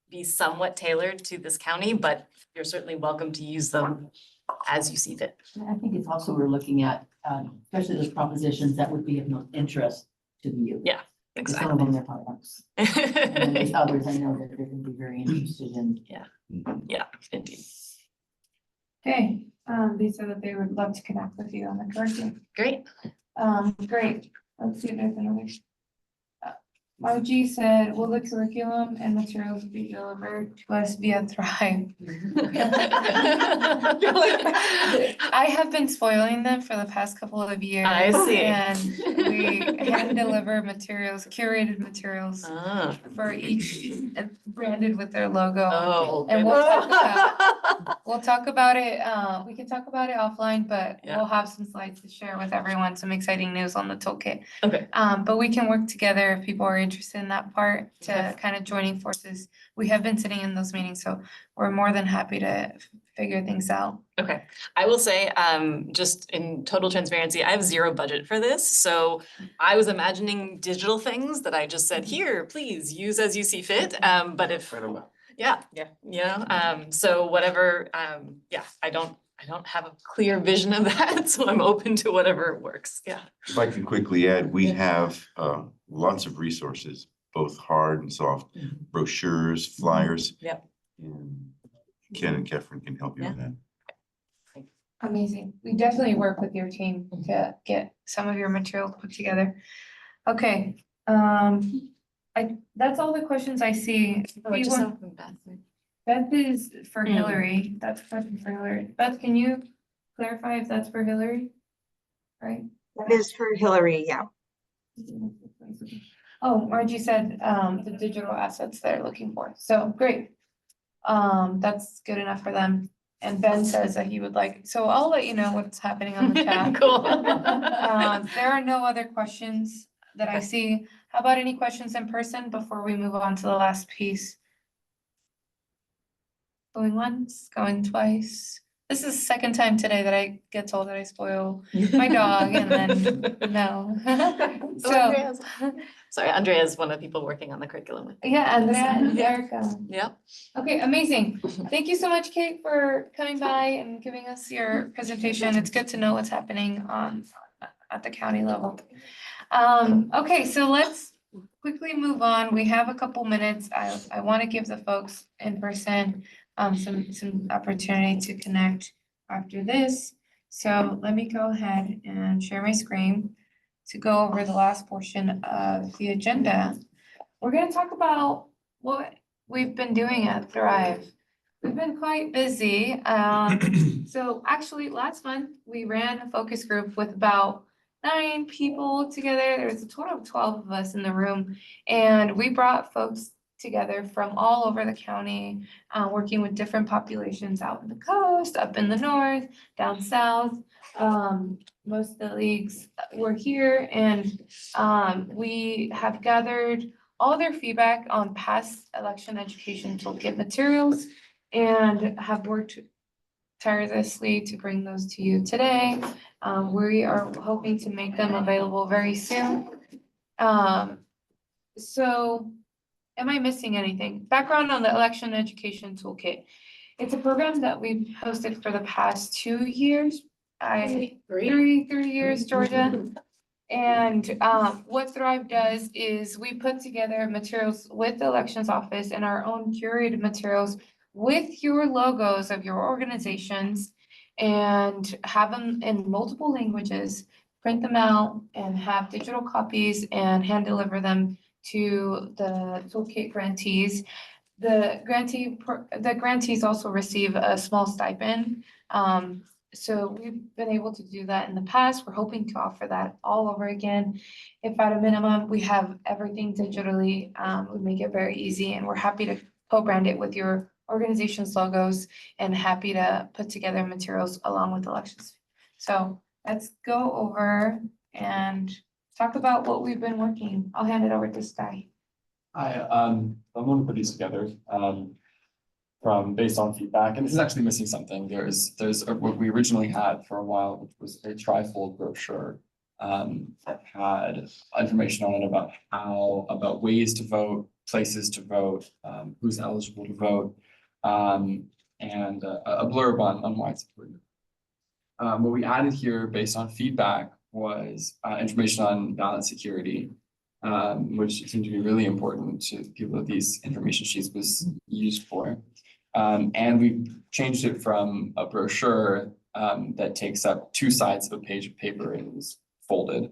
be somewhat tailored to this county, but you're certainly welcome to use them as you see fit. I think it's also we're looking at, especially those propositions that would be of interest to the youth. Yeah, Because some of them are products. And then there's others I know that they're going to be very interested in. Yeah, indeed. Okay, they said that they would love to connect with you on the curriculum. Great. Great. Let's see if there's another. Margie said, will the curriculum and materials be delivered to us via Thrive? I have been spoiling them for the past couple of years. I see. And we hand deliver materials, curated materials for each branded with their logo. Oh, And we'll talk about it. We can talk about it offline, but we'll have some slides to share with everyone, some exciting news on the toolkit. Okay. But we can work together if people are interested in that part to kind of joining forces. We have been sitting in those meetings, so we're more than happy to figure things out. Okay, I will say, just in total transparency, I have zero budget for this. So I was imagining digital things that I just said, here, please use as you see fit. But if, so whatever, I don't have a clear vision of that, so I'm open to whatever works. Yeah. If I can quickly add, we have lots of resources, both hard and soft, brochures, flyers. Yep. And Ken and Kefren can help you with that. Amazing. We definitely work with your team to get some of your materials put together. Okay, that's all the questions I see. Beth is for Hillary. That's a question for Hillary. Beth, can you clarify if that's for Hillary? Right? That is for Hillary, yeah. Oh, Margie said the digital assets they're looking for. So great. That's good enough for them. And Ben says that he would like, so I'll let you know what's happening on the chat. Cool. There are no other questions that I see. How about any questions in person before we move on to the last piece? Going once, going twice. This is the second time today that I get told that I spoil my dog and then no. Sorry, Andrea is one of the people working on the curriculum with me. Yeah, Andrea and Erica. Yeah. Okay, amazing. Thank you so much, Kate, for coming by and giving us your presentation. It's good to know what's happening at the county level. Okay, so let's quickly move on. We have a couple minutes. I want to give the folks in person some opportunity to connect after this. So let me go ahead and share my screen to go over the last portion of the agenda. We're going to talk about what we've been doing at Thrive. We've been quite busy. So actually last month we ran a focus group with about 9 people together. There was a total of 12 of us in the room. And we brought folks together from all over the county, working with different populations out in the coast, up in the north, down south. Most of the leagues were here and we have gathered all their feedback on past election education toolkit materials and have worked tirelessly to bring those to you today. We are hoping to make them available very soon. So am I missing anything? Background on the Election Education Toolkit. It's a program that we've hosted for the past 2 years. Three years, Georgia. And what Thrive does is we put together materials with the elections office and our own curated materials with your logos of your organizations and have them in multiple languages, print them out and have digital copies and hand deliver them to the toolkit grantees. The grantees also receive a small stipend. So we've been able to do that in the past. We're hoping to offer that all over again. If at a minimum, we have everything digitally, we make it very easy and we're happy to co-brand it with your organization's logos and happy to put together materials along with elections. So let's go over and talk about what we've been working. I'll hand it over to Sky. Hi, I'm going to put these together from based on feedback, and this is actually missing something. There's what we originally had for a while, which was a trifold brochure that had information on it about ways to vote, places to vote, who's eligible to vote, and a blurb on why it's important. What we added here based on feedback was information on ballot security, which seemed to be really important to people that these information sheets was used for. And we changed it from a brochure that takes up 2 sides of a page of paper and was folded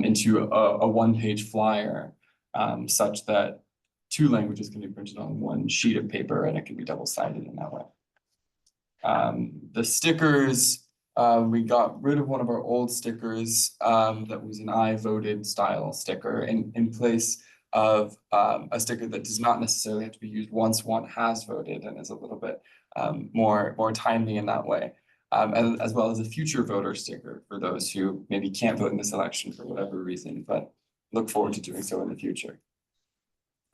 into a 1-page flyer, such that 2 languages can be printed on 1 sheet of paper and it can be double-sided in that way. The stickers, we got rid of one of our old stickers that was an I voted style sticker in place of a sticker that does not necessarily have to be used once one has voted and is a little bit more timely in that way. And as well as a future voter sticker for those who maybe can't vote in this election for whatever reason, but look forward to doing so in the future.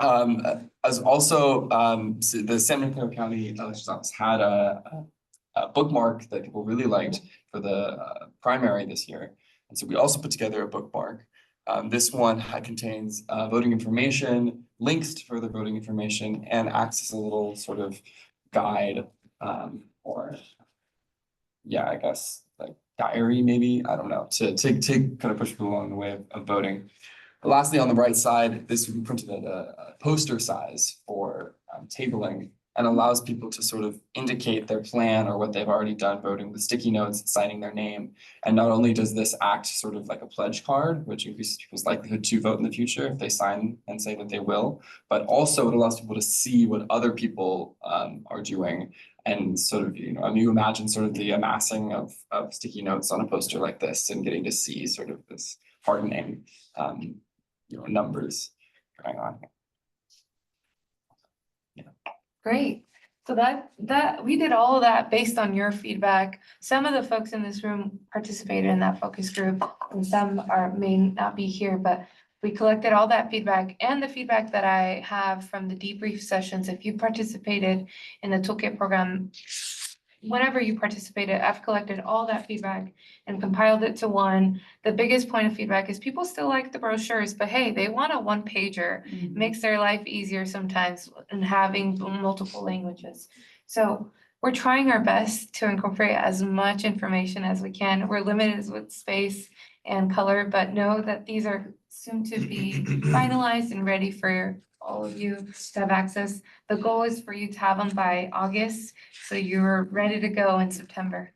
As also, the San Mateo County Elections Office had a bookmark that people really liked for the primary this year. And so we also put together a bookmark. This one contains voting information, links to further voting information, and acts as a little sort of guide or, yeah, I guess like diary maybe, I don't know, to kind of push people along the way of voting. But lastly, on the right side, this we printed at a poster size for tabling and allows people to sort of indicate their plan or what they've already done voting with sticky notes, signing their name. And not only does this act sort of like a pledge card, which increases people's likelihood to vote in the future if they sign and say that they will, but also it allows people to see what other people are doing. And sort of, you know, you imagine sort of the amassing of sticky notes on a poster like this and getting to see sort of this hardening, numbers going on. Great. So that we did all of that based on your feedback. Some of the folks in this room participated in that focus group and some may not be here, but we collected all that feedback and the feedback that I have from the debrief sessions. If you participated in the toolkit program, whenever you participated, I've collected all that feedback and compiled it to one. The biggest point of feedback is people still like the brochures, but hey, they want a 1-pager. Makes their life easier sometimes in having multiple languages. So we're trying our best to incorporate as much information as we can. We're limited with space and color, but know that these are soon to be finalized and ready for all of you to have access. The goal is for you to have them by August, so you're ready to go in September.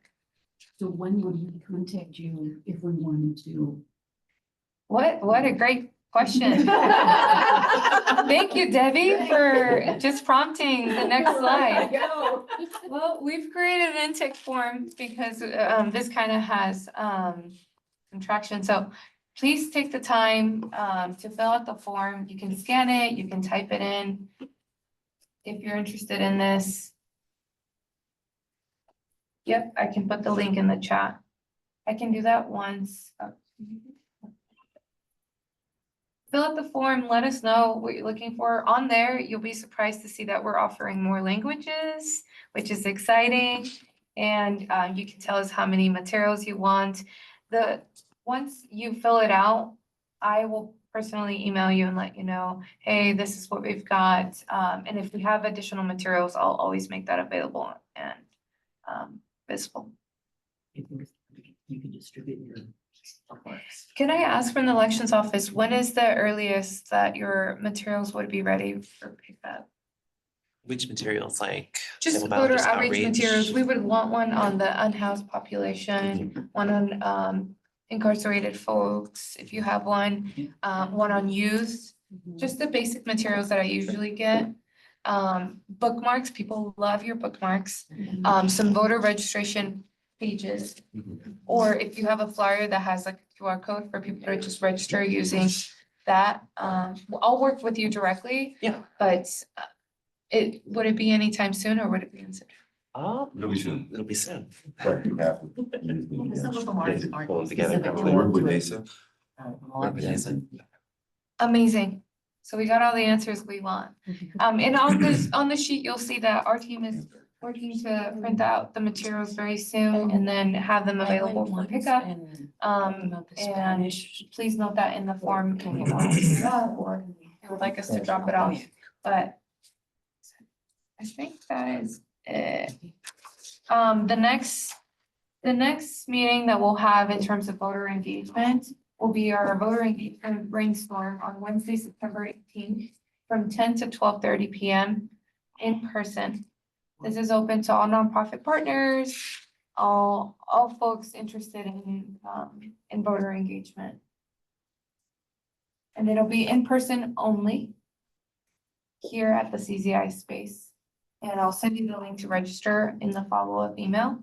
So when would we contact you if we wanted to? What a great question. Thank you, Debbie, for just prompting the next slide. Well, we've created an intake form because this kind of has some traction. So please take the time to fill out the form. You can scan it, you can type it in if you're interested in this. Yep, I can put the link in the chat. I can do that once. Fill out the form, let us know what you're looking for. On there, you'll be surprised to see that we're offering more languages, which is exciting. And you can tell us how many materials you want. Once you fill it out, I will personally email you and let you know, hey, this is what we've got. And if we have additional materials, I'll always make that available and visible. You can distribute your. Can I ask from the elections office, when is the earliest that your materials would be ready for pickup? Which materials, like? Just sample ballot, voter just outreach materials. We would want one on the unhoused population, one on incarcerated folks, if you have one, one on youth, just the basic materials that I usually get. Bookmarks, people love your bookmarks, some voter registration pages. Or if you have a flyer that has like a QR code for people to just register using that, I'll work with you directly. Yeah. But would it be anytime soon or would it be in September? It'll be soon. It'll be soon. Right, you have Some of them aren't Pull them together. specific to Work with one. Mesa. Amazing. So we got all the answers we want. And on the sheet, you'll see that our team is working to print out the materials very soon and then have them available for pickup. And please note that in the form, if you want to pick it up or you would like us to drop it off. But I think that is it. The next meeting that we'll have in terms of voter engagement will be our voter engagement brainstorm on Wednesday, September 18th from 10 to 12:30 p.m. in person. This is open to all nonprofit partners, all folks interested in voter engagement. And it'll be in person only here at the CZI space. And I'll send you the link to register in the follow-up email.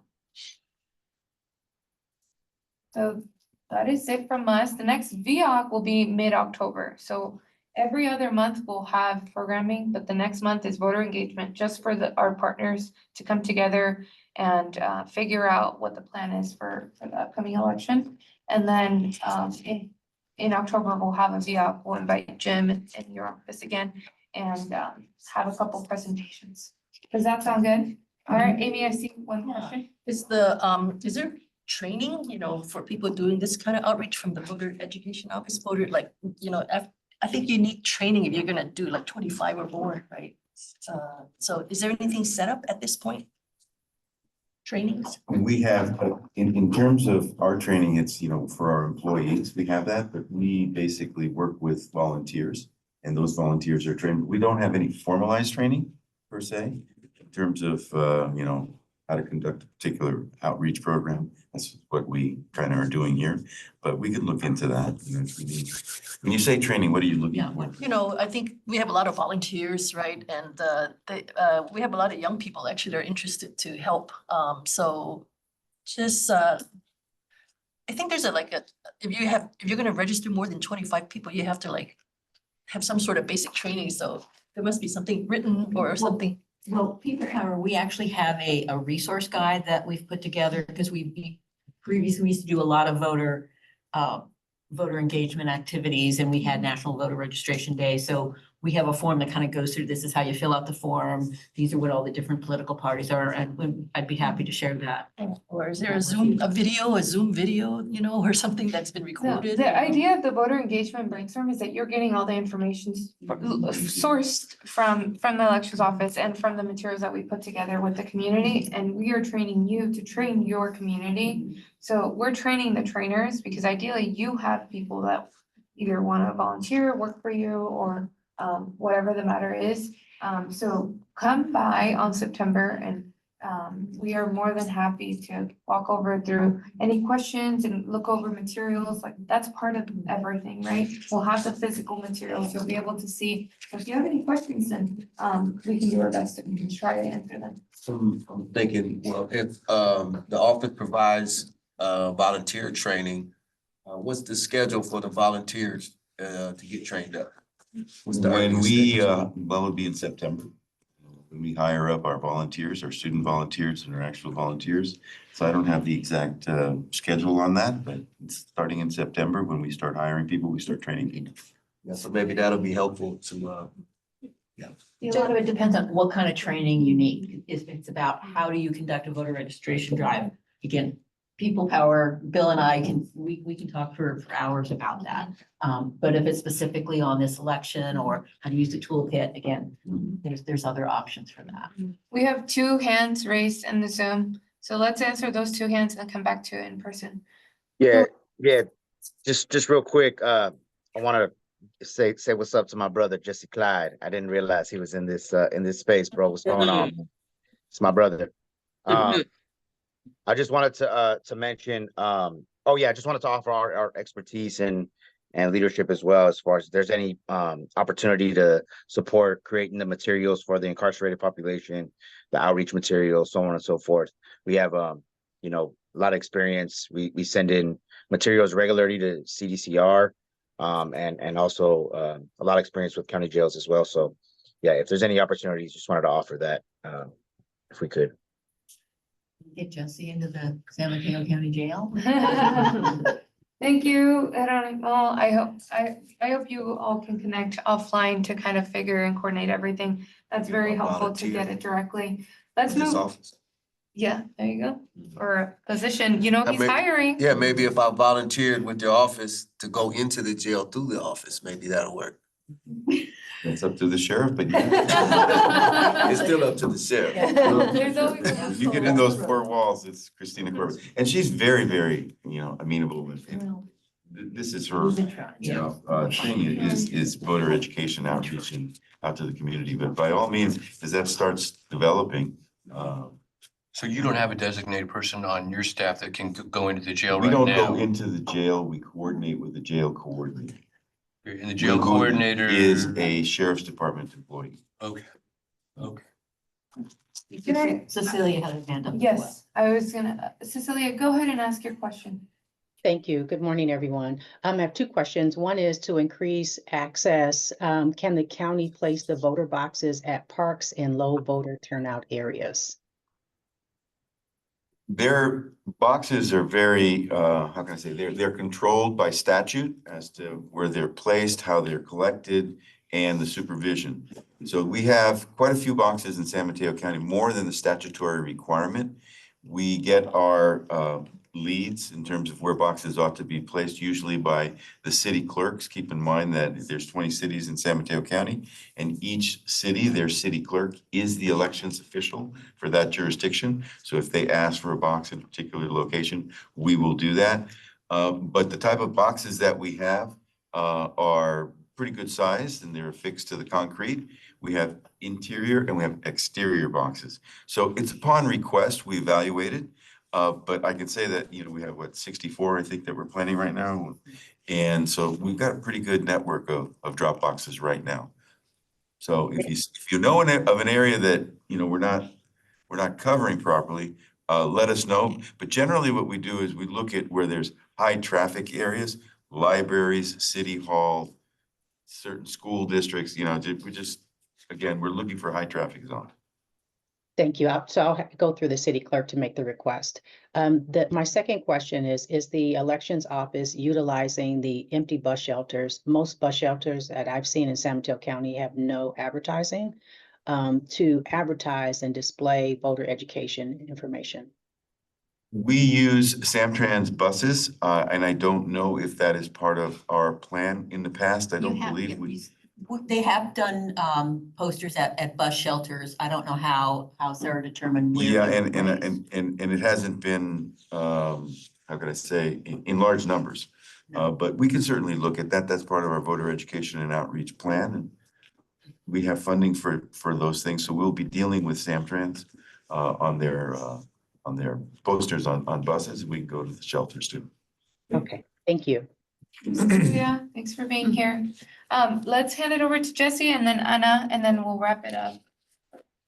So that is it from us. The next VEOAC will be mid-October. So every other month we'll have programming, but the next month is voter engagement just for our partners to come together and figure out what the plan is for the upcoming election. And then in October, we'll have a VEOAC. We'll invite Jim in your office again and have a couple presentations. Does that sound good? All right, Amy, I see one question. Is there training, for people doing this kind of outreach from the voter education office, I think you need training if you're gonna do like 25 or more, right? So is there anything set up at this point? Trainings? We have, in terms of our training, it's, for our employees, we have that, but we basically work with volunteers. And those volunteers are trained. We don't have any formalized training per se, in terms of, how to conduct a particular outreach program. That's what we kind of are doing here, but we could look into that. If we need. When you say training, what are you looking for? I think we have a lot of volunteers, right? And we have a lot of young people actually that are interested to help. So just, I think there's if you're gonna register more than 25 people, you have to have some sort of basic training. So there must be something written or something. Well, People Power, we actually have a resource guide that we've put together because we previously used to do a lot of voter engagement activities and we had National Voter Registration Day. So we have a form that kind of goes through, this is how you fill out the form. These are what all the different political parties are, and I'd be happy to share that. Or is there a Zoom video, or something that's been recorded? The idea of the voter engagement brainstorm is that you're getting all the information sourced from the elections office and from the materials that we put together with the community, and we are training you to train your community. So we're training the trainers because ideally you have people that either want to volunteer, work for you, or whatever the matter is. So come by on September and we are more than happy to walk over through any questions and look over materials, like that's part of everything, right? We'll have the physical materials, you'll be able to see. If you have any questions, then we can do our best to try to answer them. So I'm thinking, well, if the office provides volunteer training, what's the schedule for the volunteers to get trained up? What's the When earliest we, schedule? well, it'd be in September. When we hire up our volunteers, our student volunteers and our actual volunteers. So I don't have the exact schedule on that, but it's starting in September when we start hiring people, we start training people. Yeah, so maybe that'll be helpful to, A lot of it depends on what kind of training you need. If it's about how do you conduct a voter registration drive, again, people power, Bill and I we can talk for hours about that. But if it's specifically on this election or how to use the toolkit, again, there's other options for that. We have 2 hands raised in the Zoom, so let's answer those 2 hands and come back to it in person. Yeah, just real quick, I wanna say what's up to my brother, Jesse Clyde. I didn't realize he was in this space, bro. What's going on? It's my brother. I just wanted to mention, oh yeah, I just wanted to offer our expertise and leadership as well, as far as there's any opportunity to support creating the materials for the incarcerated population, the outreach materials, so on and so forth. We have you know, a lot of experience. We send in materials regularly to CDCR, and also a lot of experience with county jails as well. So yeah, if there's any opportunities, just wanted to offer that if we could. Get Jesse into the San Mateo County Jail. Thank you, Veronica. I hope you all can connect offline to kind of figure and coordinate everything. That's very helpful to get it directly. Let's this move. office. Yeah, there you go. Or a position, you know, he's hiring. Yeah, maybe if I volunteered with the office to go into the jail through the office, maybe that'll work. That's up to the sheriff, but yeah. It's still up to the sheriff. There's always a If you get in those 4 walls, it's Christina Corbett. And she's very, very, you know, amenable with it. This is her, you know, thing is voter education outreach and out to the community. But by all means, as that starts developing, So you don't have a designated person on your staff that can go into the jail we right don't now? go into the jail, we coordinate with the jail coordinator. And the jail coordinator is a sheriff's department employee. Okay. Okay. Cecilia had a hand up. Yes, I was gonna, Cecilia, go ahead and ask your question. Thank you. Good morning, everyone. I have 2 questions. One is to increase access. Can the county place the voter boxes at parks and low voter turnout areas? Their boxes are very, how can I say, they're controlled by statute as to where they're placed, how they're collected, and the supervision. So we have quite a few boxes in San Mateo County, more than the statutory requirement. We get our leads in terms of where boxes ought to be placed, usually by the city clerks. Keep in mind that there's 20 cities in San Mateo County, and each city, their city clerk is the elections official for that jurisdiction. So if they ask for a box in a particular location, we will do that. But the type of boxes that we have are pretty good size, and they're affixed to the concrete. We have interior and we have exterior boxes. So it's upon request, we evaluate it. But I can say that, you know, we have 64, I think, that we're planning right now. And so we've got a pretty good network of drop boxes right now. So if you know of an area that, you know, we're not covering properly, let us know. But generally what we do is we look at where there's high traffic areas, libraries, city hall, certain school districts, you know, we're looking for high traffic zones. Thank you. So I'll go through the city clerk to make the request. My second question is the elections office utilizing the empty bus shelters? Most bus shelters that I've seen in San Mateo County have no advertising to advertise and display voter education information. We use Samtrans buses, and I don't know if that is part of our plan in the past. I don't believe we. They have done posters at bus shelters. I don't know how Sarah determined where. Yeah, and it hasn't been, how can I say, in large numbers. But we can certainly look at that. That's part of our voter education and outreach plan. And we have funding for those things. So we'll be dealing with Samtrans on their posters on buses. We can go to the shelters too. Okay, thank you. Yeah, thanks for being here. Let's hand it over to Jesse and then Anna, and then we'll wrap it up.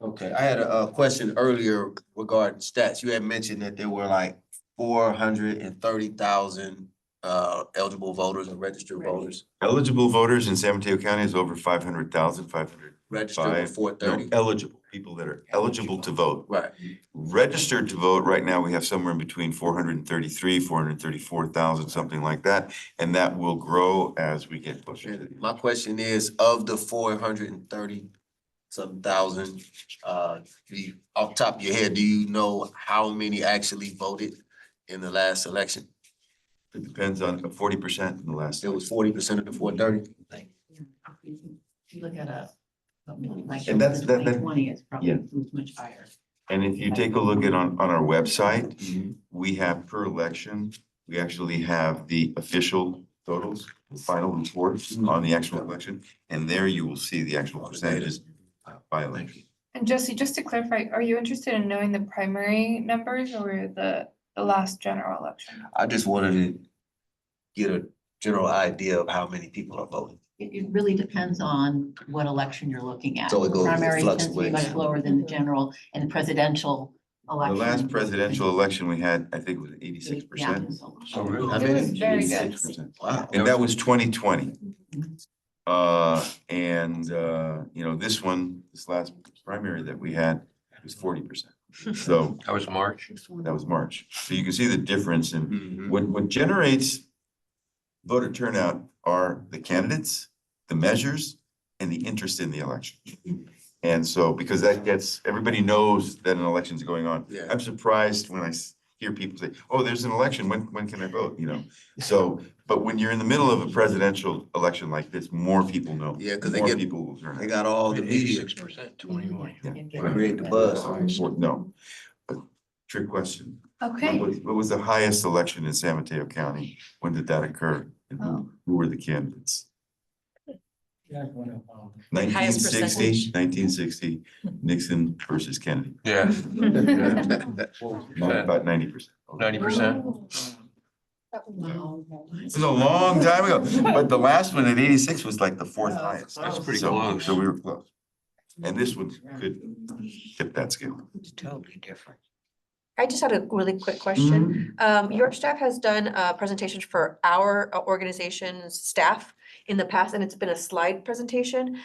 Okay, I had a question earlier regarding stats. You had mentioned that there were like 430,000 eligible voters and registered voters. Eligible voters in San Mateo County is over 500,000, 505. Registered for 430. No, eligible, people that are eligible to vote. Right. Registered to vote, right now, we have somewhere in between 433, 434,000, something like that. And that will grow as we get closer to the. My question is, of the 430 some thousand, off the top of your head, do you know how many actually voted in the last election? It depends on 40% in the last. It was 40% of the 430. If you look at like. And that's- that- 2020, it's probably yeah. much higher. And if you take a look at on our website, we have per election, we actually have the official totals, the final reports on the actual election. And there you will see the actual percentages by election. And Jesse, just to clarify, are you interested in knowing the primary numbers or the last general election? I just wanted to get a general idea of how many people are voting. It really depends on what election you're looking at. So it goes- it Primary tends to be fluctuates. much lower than the general, and presidential The election. last presidential election we had, I think, was 86%. Oh, really? How It many? was very good. 86%. Wow. And that was 2020. This one, this last primary that we had was 40%. So That was March. that was March. So you can see the difference in what generates voter turnout are the candidates, the measures, and the interest in the election. And so, because that gets, everybody knows that an election's going on. Yeah. I'm surprised when I hear people say, oh, there's an election, when can I vote, So, but when you're in the middle of a presidential election like this, more people know. Yeah, 'cause they More get- people will turn out. They got all the media 86%, 21. Yeah. create the buzz. No. But trick question. Okay. What was the highest election in San Mateo County? When did that occur? And who were the candidates? Highest 1960, Nixon versus Kennedy. Yeah. About 90%. 90%. This is a long time ago, but the last one at 86 was like the fourth highest. That's pretty So- close. So we were close. And this one could tip that scale. It's totally different. I just had a really quick question. Your staff has done presentations for our organization's staff in the past, and it's been a slide presentation.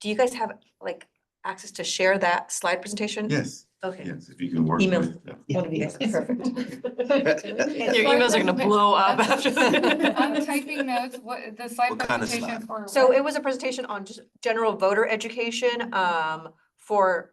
Do you guys have like access to share that slide presentation? Yes, Okay. yes, if you can work Email. with. yeah. One of you guys, perfect. Your emails are gonna blow up after that. I'm typing notes, what the slide What kind of presentation for. So what? it was a presentation on just general voter education for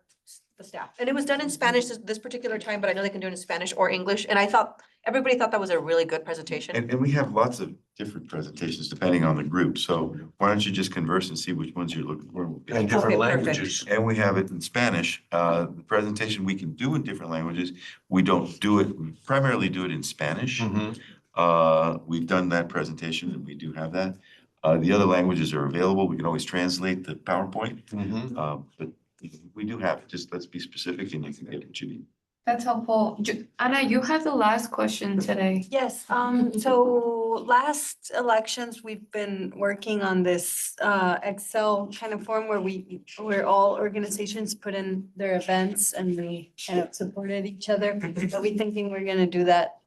the staff. And it was done in Spanish this particular time, but I know they can do it in Spanish or English. And I thought, everybody thought that was a really good presentation. And we have lots of different presentations depending on the group. So why don't you just converse and see which ones you're looking for? And different Okay, perfect. languages. And we have it in Spanish. The presentation we can do in different languages. We don't do it, we primarily do it in Spanish. We've done that presentation and we do have that. The other languages are available. We can always translate the PowerPoint. But we do have it. Just let's be specific and you can get what you need. That's helpful. Anna, you have the last question today. Yes, so last elections, we've been working on this Excel kind of form where all organizations put in their events and we kind of supported each other. Are we thinking we're gonna do that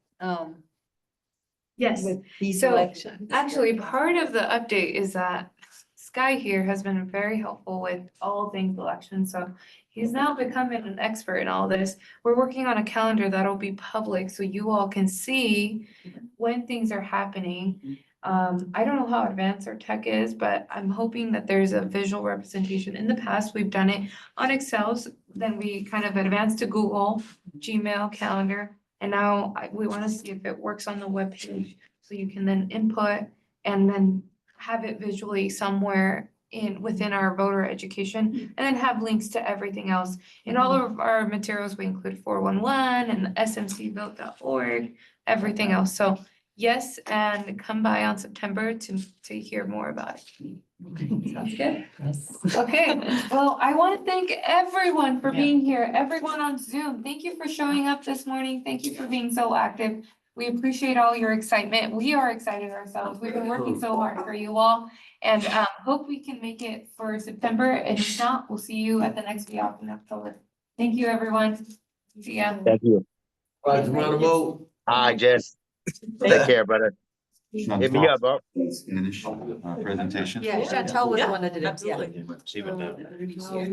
Yes. with these So elections? actually, part of the update is that Sky here has been very helpful with all things elections. So he's now becoming an expert in all this. We're working on a calendar that'll be public so you all can see when things are happening. I don't know how advanced our tech is, but I'm hoping that there's a visual representation. In the past, we've done it on Excel, then we kind of advanced to Google, Gmail, calendar. And now we want to see if it works on the webpage, so you can then input and then have it visually somewhere within our voter education, and then have links to everything else. In all of our materials, we include 411 and the smcvote.org, everything else. So yes, and come by on September to hear more about it. Sounds good. Okay, well, I want to thank everyone for being here, everyone on Zoom. Thank you for showing up this morning. Thank you for being so active. We appreciate all your excitement. We are excited ourselves. We've been working so hard for you all and hope we can make it for September. And if not, we'll see you at the next VEOAC in October. Thank you, everyone. See ya. Thank you. Right, Geronimo. Hi, Jess. Take care, brother. Hit me up, bro. Finish our presentation. Yeah, Chantel was the one that did it. Absolutely. Yeah.